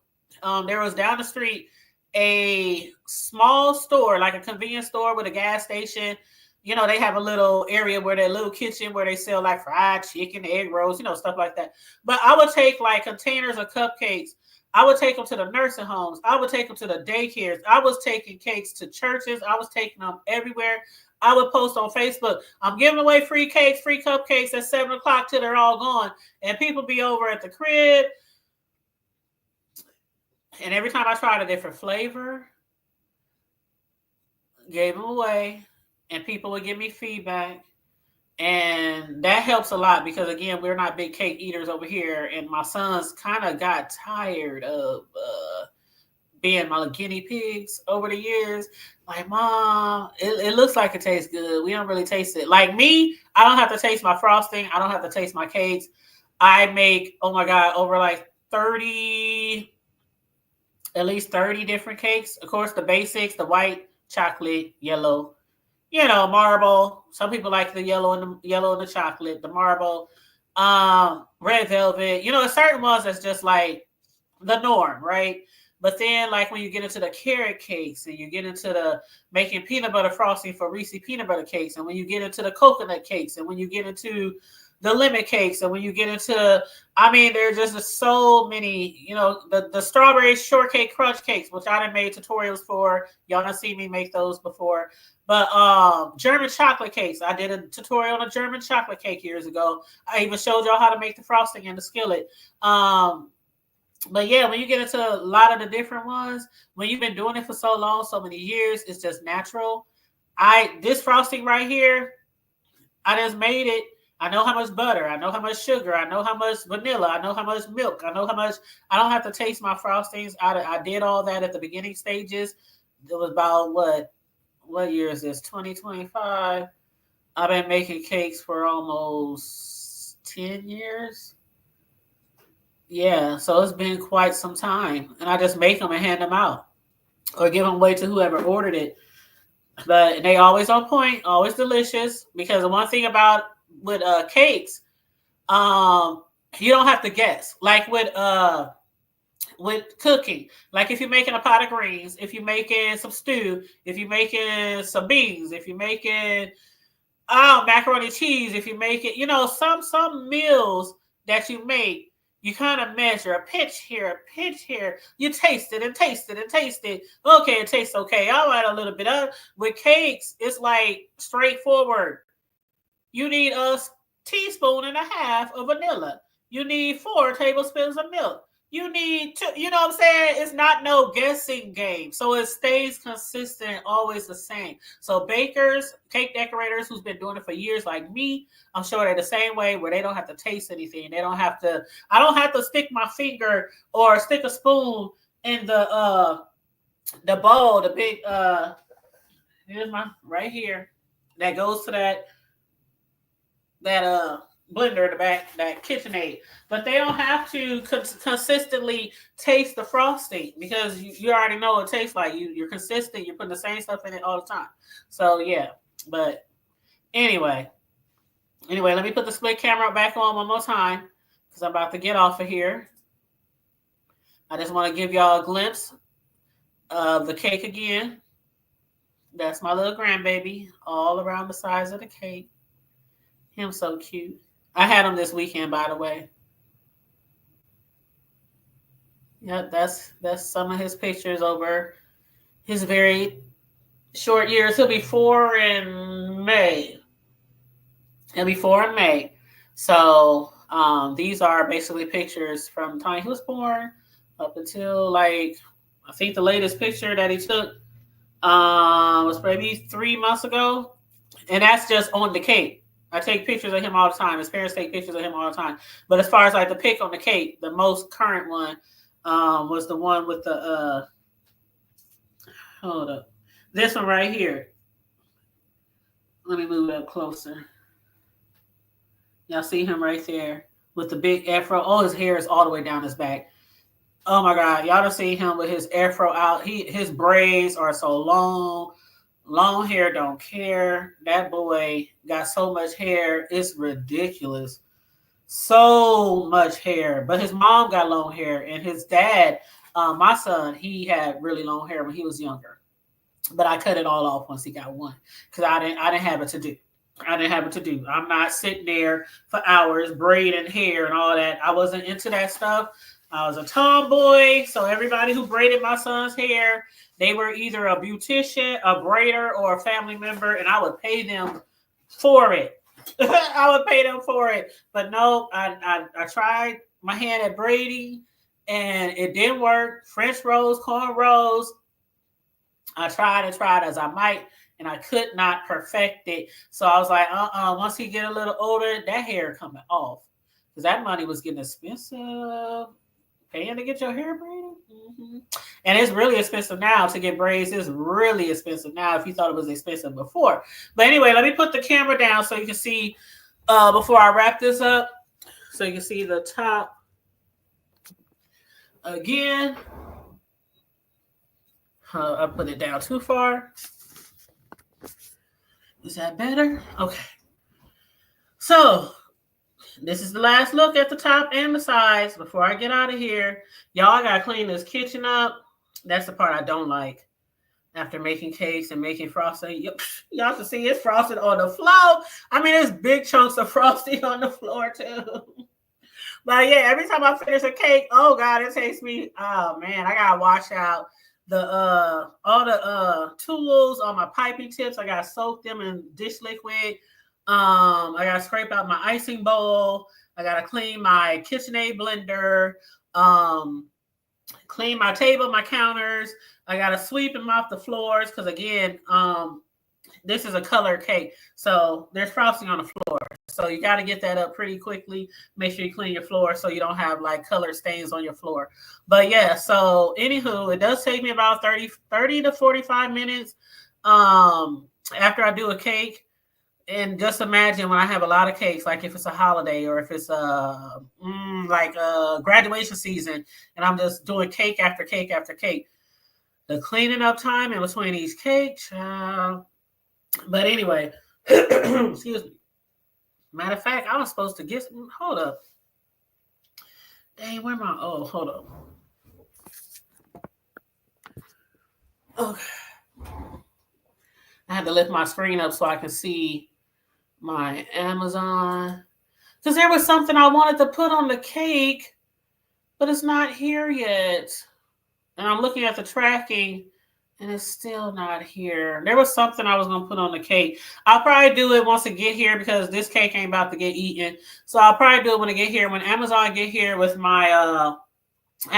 there was down the street, a small store, like a convenience store with a gas station. They have a little area where their little kitchen where they sell like fried chicken, egg rolls, stuff like that. But I would take like containers of cupcakes. I would take them to the nursing homes. I would take them to the daycares. I was taking cakes to churches. I was taking them everywhere. I would post on Facebook, I'm giving away free cakes, free cupcakes at 7 o'clock till they're all gone. And people be over at the crib. And every time I tried a different flavor, gave them away, and people would give me feedback. And that helps a lot because, again, we're not big cake eaters over here. And my sons kind of got tired of being my guinea pigs over the years. Like, Mom, it looks like it tastes good. We don't really taste it. Like me, I don't have to taste my frosting. I don't have to taste my cakes. I make, oh my God, over like 30, at least 30 different cakes. Of course, the basics, the white, chocolate, yellow, marble. Some people like the yellow and the chocolate, the marble, red velvet. There's certain ones that's just like the norm, right? But then, like when you get into the carrot cakes and you get into the making peanut butter frosting for Reese peanut butter cakes, and when you get into the coconut cakes, and when you get into the lemon cakes, and when you get into, there's just so many, the strawberry shortcake crunch cakes, which I done made tutorials for. Y'all done seen me make those before. But German chocolate cakes, I did a tutorial on a German chocolate cake years ago. I even showed y'all how to make the frosting in the skillet. But yeah, when you get into a lot of the different ones, when you've been doing it for so long, so many years, it's just natural. This frosting right here, I just made it. I know how much butter. I know how much sugar. I know how much vanilla. I know how much milk. I know how much. I don't have to taste my frostings. I did all that at the beginning stages. It was about what year is this? 2025. I've been making cakes for almost 10 years. Yeah, so it's been quite some time. And I just make them and hand them out or give them away to whoever ordered it. But they always on point, always delicious. Because the one thing about with cakes, you don't have to guess. Like with cooking, like if you're making a pot of greens, if you're making some stew, if you're making some beans, if you're making macaroni cheese, if you make it, some meals that you make, you kind of measure a pinch here, a pinch here. You taste it and taste it and taste it. Okay, it tastes okay. I'll add a little bit of. With cakes, it's like straightforward. You need a teaspoon and a half of vanilla. You need 4 tablespoons of milk. You need 2, you know what I'm saying? It's not no guessing game. So it stays consistent, always the same. So bakers, cake decorators who's been doing it for years like me, I'm sure they're the same way where they don't have to taste anything. I don't have to stick my finger or stick a spoon in the bowl, the big here's my right here. That goes to that blender in the back, that KitchenAid. But they don't have to consistently taste the frosting because you already know what it tastes like. You're consistent. You're putting the same stuff in it all the time. So yeah, but anyway, let me put the split camera back on one more time because I'm about to get off of here. I just want to give y'all a glimpse of the cake again. That's my little grandbaby all around the size of the cake. Him so cute. I had him this weekend, by the way. Yep, that's some of his pictures over his very short years. He'll be 4 in May. So these are basically pictures from the time he was born up until I think the latest picture that he took was maybe 3 months ago. And that's just on the cake. I take pictures of him all the time. His parents take pictures of him all the time. But as far as like the pic on the cake, the most current one was the one with the hold up. This one right here. Let me move it up closer. Y'all see him right there with the big afro. Oh, his hair is all the way down his back. Oh my God. Y'all don't see him with his afro out. His braids are so long. Long hair don't care. That boy got so much hair. It's ridiculous. So much hair. But his mom got long hair. And his dad, my son, he had really long hair when he was younger. But I cut it all off once he got one. Because I didn't have it to do. I'm not sitting there for hours braiding hair and all that. I wasn't into that stuff. I was a tomboy, so everybody who braided my son's hair, they were either a beautician, a braider, or a family member, and I would pay them for it. I would pay them for it. But no, I tried my hand at braiding, and it didn't work. French rolls, corn rolls. I tried as I might, and I could not perfect it. So I was like, once he get a little older, that hair coming off. Because that money was getting expensive. Paying to get your hair braided. Mm-hmm. And it's really expensive now to get braids. It's really expensive now if you thought it was expensive before. But anyway, let me put the camera down so you can see before I wrap this up. So you can see the top again. I put it down too far. Is that better? Okay. So this is the last look at the top and the sides before I get out of here. Y'all, I gotta clean this kitchen up. That's the part I don't like. After making cakes and making frosting, y'all can see it's frosted on the floor. I mean, there's big chunks of frosting on the floor too. But yeah, every time I finish a cake, oh God, it takes me. Oh man, I gotta wash out the all the tools on my piping tips. I gotta soak them in dish liquid. I gotta scrape out my icing bowl. I gotta clean my KitchenAid blender. Clean my table, my counters. I gotta sweep them off the floors because again, this is a color cake, so there's frosting on the floor. So you got to get that up pretty quickly. Make sure you clean your floor so you don't have like color stains on your floor. But yeah, so anywho, it does take me about 30 to 45 minutes after I do a cake. And just imagine when I have a lot of cakes, like if it's a holiday or if it's like a graduation season, and I'm just doing cake after cake after cake. The cleaning up time in between these cakes. But anyway, excuse me. Matter of fact, I was supposed to get. Hold up. Dang, where my? Oh, hold up. Okay. I had to lift my screen up so I can see my Amazon. Because there was something I wanted to put on the cake, but it's not here yet. And I'm looking at the tracking, and it's still not here. There was something I was going to put on the cake. I'll probably do it once it get here because this cake ain't about to get eaten. So I'll probably do it when it get here. When Amazon get here with my, I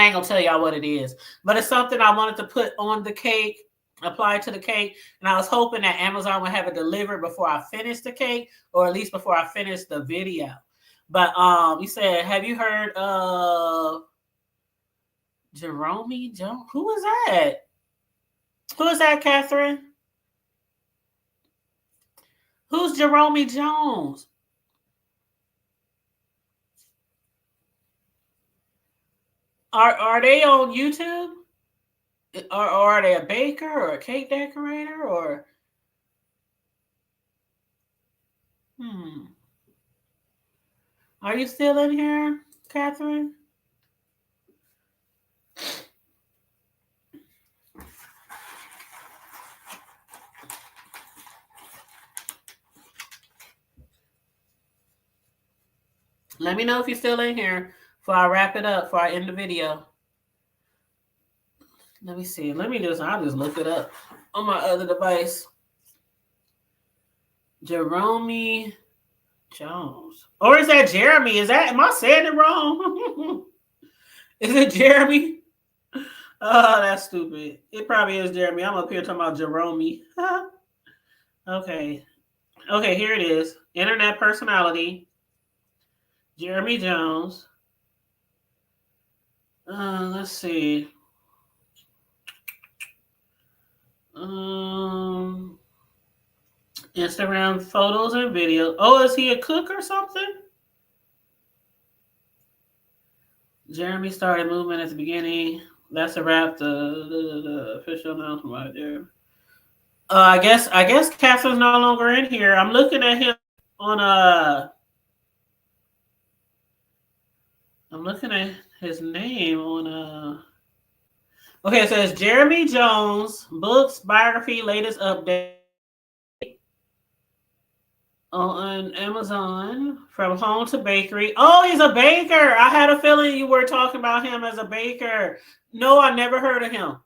ain't going to tell y'all what it is. But it's something I wanted to put on the cake, apply to the cake. And I was hoping that Amazon would have it delivered before I finish the cake, or at least before I finish the video. But you said, have you heard of Jerome Jones? Who is that? Who is that, Catherine? Who's Jerome Jones? Are they on YouTube? Or are they a baker or a cake decorator or? Are you still in here, Catherine? Let me know if you're still in here before I wrap it up, before I end the video. Let me see. I'll just look it up on my other device. Jerome Jones. Or is that Jeremy? Am I saying it wrong? Is it Jeremy? Oh, that's stupid. It probably is Jeremy. I'm up here talking about Jerome. Okay. Okay, here it is. Internet personality. Jeremy Jones. Let's see. Instagram photos and videos. Oh, is he a cook or something? Jeremy started movement at the beginning. That's a wrap. The official announcement right there. I guess Catherine's no longer in here. I'm looking at him on I'm looking at his name on Okay, it says Jeremy Jones, books, biography, latest update. on Amazon, from home to bakery. Oh, he's a baker. I had a feeling you were talking about him as a baker. No, I never heard of him.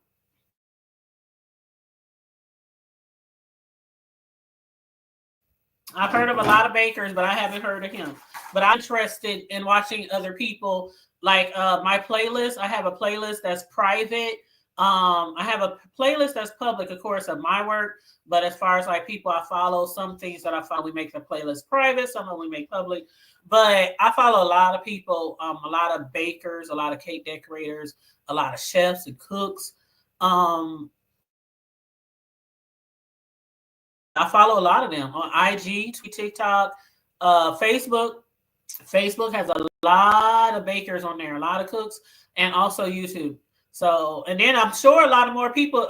I've heard of a lot of bakers, but I haven't heard of him. But I'm interested in watching other people. Like my playlist, I have a playlist that's private. I have a playlist that's public, of course, of my work. But as far as like people I follow, some things that I follow, we make the playlist private, some of them we make public. But I follow a lot of people, a lot of bakers, a lot of cake decorators, a lot of chefs and cooks. Um, I follow a lot of them on IG, TikTok, Facebook. Facebook has a lot of bakers on there, a lot of cooks, and also YouTube. So, and then I'm sure a lot more people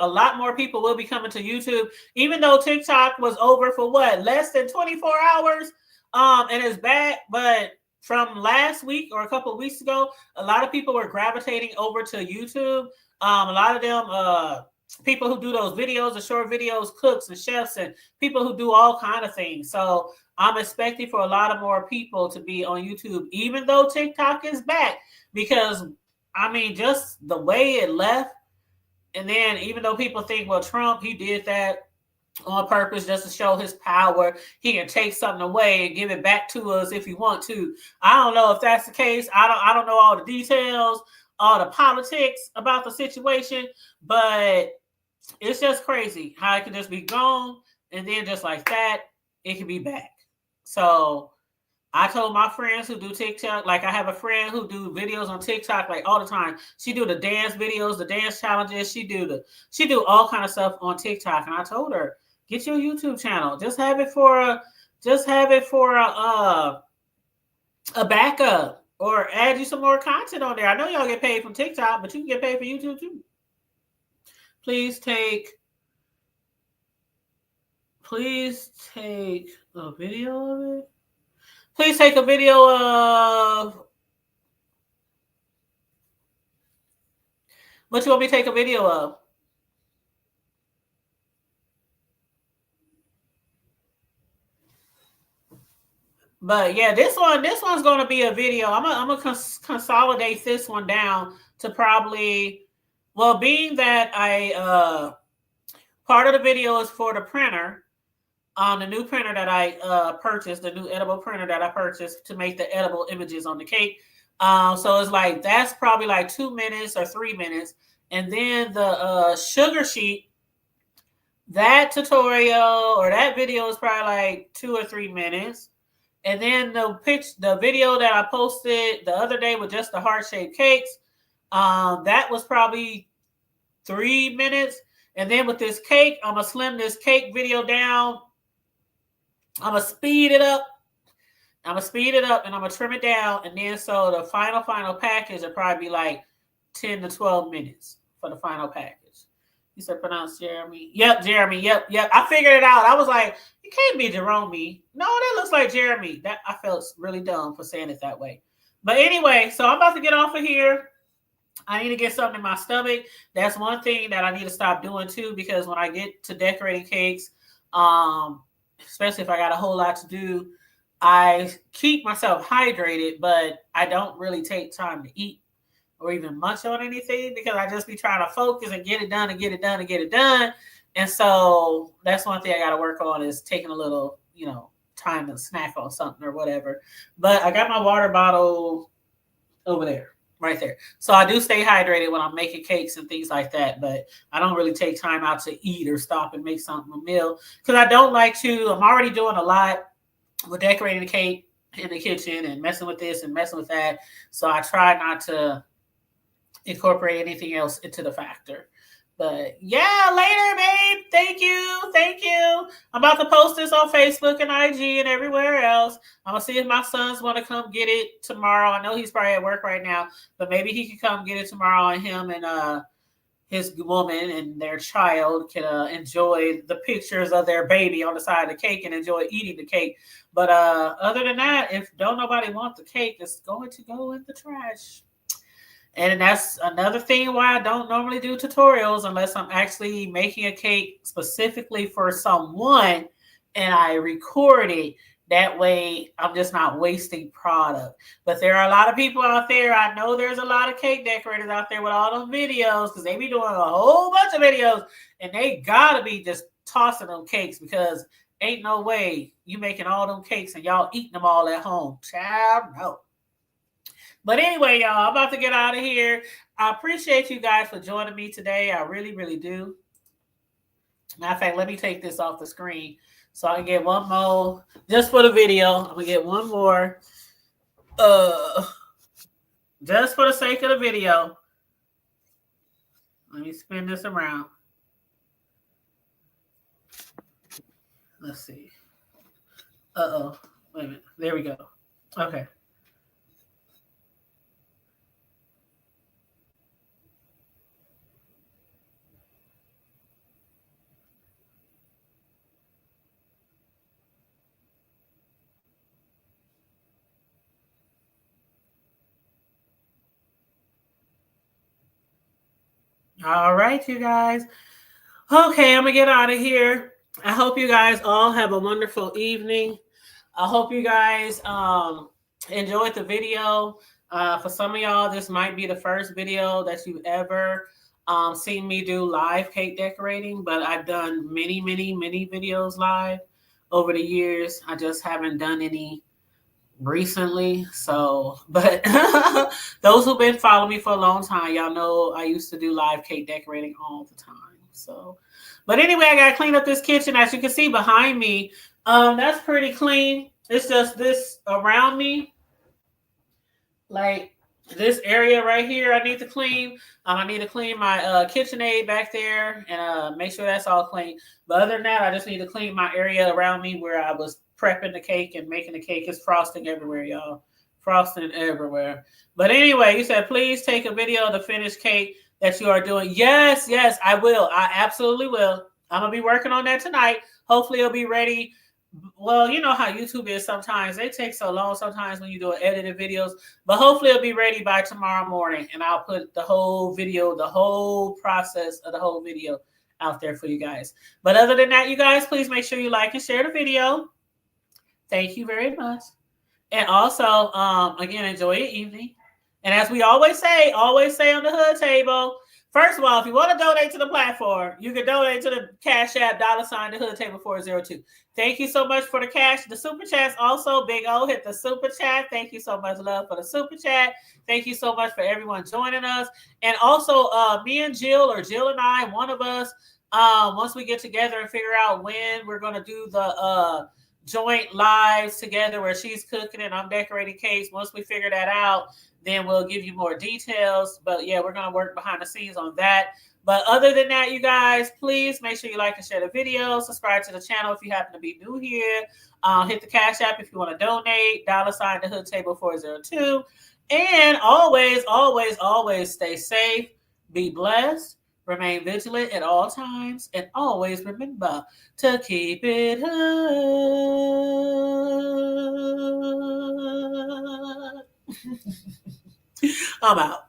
will be coming to YouTube, even though TikTok was over for what, less than 24 hours, and it's back. But from last week or a couple of weeks ago, a lot of people were gravitating over to YouTube. A lot of them, people who do those videos, the short videos, cooks and chefs, and people who do all kind of things. So I'm expecting for a lot of more people to be on YouTube, even though TikTok is back, because I mean, just the way it left. And then even though people think, well, Trump, he did that on purpose just to show his power. He can take something away and give it back to us if he want to. I don't know if that's the case. I don't know all the details, all the politics about the situation, but it's just crazy how it can just be gone, and then just like that, it can be back. So I told my friends who do TikTok, like I have a friend who do videos on TikTok like all the time. She do the dance videos, the dance challenges. She do all kind of stuff on TikTok. And I told her, get your YouTube channel. Just have it for a backup, or add you some more content on there. I know y'all get paid from TikTok, but you can get paid for YouTube too. Please take a video of it. Please take a video of what you want me to take a video of. But yeah, this one's going to be a video. I'm gonna consolidate this one down to probably, well, being that I part of the video is for the printer, the new printer that I purchased, the new edible printer that I purchased to make the edible images on the cake. So it's like that's probably like 2 minutes or 3 minutes, and then the sugar sheet, that tutorial or that video is probably like 2 or 3 minutes. And then the video that I posted the other day with just the heart-shaped cakes, that was probably 3 minutes. And then with this cake, I'm gonna slim this cake video down. I'm gonna speed it up. And I'm gonna trim it down. And then so the final package will probably be like 10 to 12 minutes for the final package. You said pronounce Jeremy. Yep, Jeremy. Yep. I figured it out. I was like, it can't be Jerome. No, that looks like Jeremy. That I felt really dumb for saying it that way. But anyway, so I'm about to get off of here. I need to get something in my stomach. That's one thing that I need to stop doing too, because when I get to decorating cakes, especially if I got a whole lot to do, I keep myself hydrated, but I don't really take time to eat or even munch on anything, because I just be trying to focus and get it done. And so that's one thing I got to work on, is taking a little, time to snack on something or whatever. But I got my water bottle over there, right there. So I do stay hydrated when I'm making cakes and things like that, but I don't really take time out to eat or stop and make something a meal, because I don't like to. I'm already doing a lot with decorating the cake in the kitchen and messing with this and messing with that. So I try not to incorporate anything else into the factor. But yeah, later, babe. Thank you. I'm about to post this on Facebook and IG and everywhere else. I'm gonna see if my sons want to come get it tomorrow. I know he's probably at work right now, but maybe he can come get it tomorrow, and him and his woman and their child can enjoy the pictures of their baby on the side of the cake and enjoy eating the cake. But other than that, if don't nobody want the cake, it's going to go in the trash. And that's another thing why I don't normally do tutorials unless I'm actually making a cake specifically for someone and I record it. That way, I'm just not wasting product. But there are a lot of people out there. I know there's a lot of cake decorators out there with all them videos because they be doing a whole bunch of videos and they gotta be just tossing them cakes because ain't no way you making all them cakes and y'all eating them all at home. Child, no. But anyway, y'all, I'm about to get out of here. I appreciate you guys for joining me today. I really, really do. Matter of fact, let me take this off the screen so I can get one more just for the video. I'm gonna get one more just for the sake of the video. Let me spin this around. Let's see. Wait a minute. There we go. Okay. All right, you guys. Okay, I'm going to get out of here. I hope you guys all have a wonderful evening. I hope you guys enjoyed the video. For some of y'all, this might be the first video that you've ever seen me do live cake decorating, but I've done many, many, many videos live over the years. I just haven't done any recently. So, but those who've been following me for a long time, y'all know I used to do live cake decorating all the time. So, but anyway, I gotta clean up this kitchen. As you can see behind me, that's pretty clean. It's just this around me, like this area right here, I need to clean. I need to clean my KitchenAid back there and make sure that's all clean. But other than that, I just need to clean my area around me where I was prepping the cake and making the cake. It's frosting everywhere, y'all. Frosting everywhere. But anyway, you said, please take a video of the finished cake that you are doing. Yes, yes, I will. I absolutely will. I'm going to be working on that tonight. Hopefully it'll be ready. Well, you know how YouTube is sometimes. They take so long sometimes when you do edited videos. But hopefully it'll be ready by tomorrow morning. And I'll put the whole video, the whole process of the whole video out there for you guys. But other than that, you guys, please make sure you like and share the video. Thank you very much. And also, again, enjoy your evening. And as we always say on the hood table, first of all, if you want to donate to the platform, you can donate to the Cash App, $ the hood table 402. Thank you so much for the cash. The super chats also, Big O hit the super chat. Thank you so much, love, for the super chat. Thank you so much for everyone joining us. And also, me and Jill, or Jill and I, one of us, once we get together and figure out when we're going to do the joint lives together where she's cooking and I'm decorating cakes. Once we figure that out, then we'll give you more details. But yeah, we're going to work behind the scenes on that. But other than that, you guys, please make sure you like and share the video. Subscribe to the channel if you happen to be new here. Hit the Cash App if you want to donate. $ the hood table 402. And always, always, always stay safe. Be blessed. Remain vigilant at all times, and always remember to keep it hood. I'm out.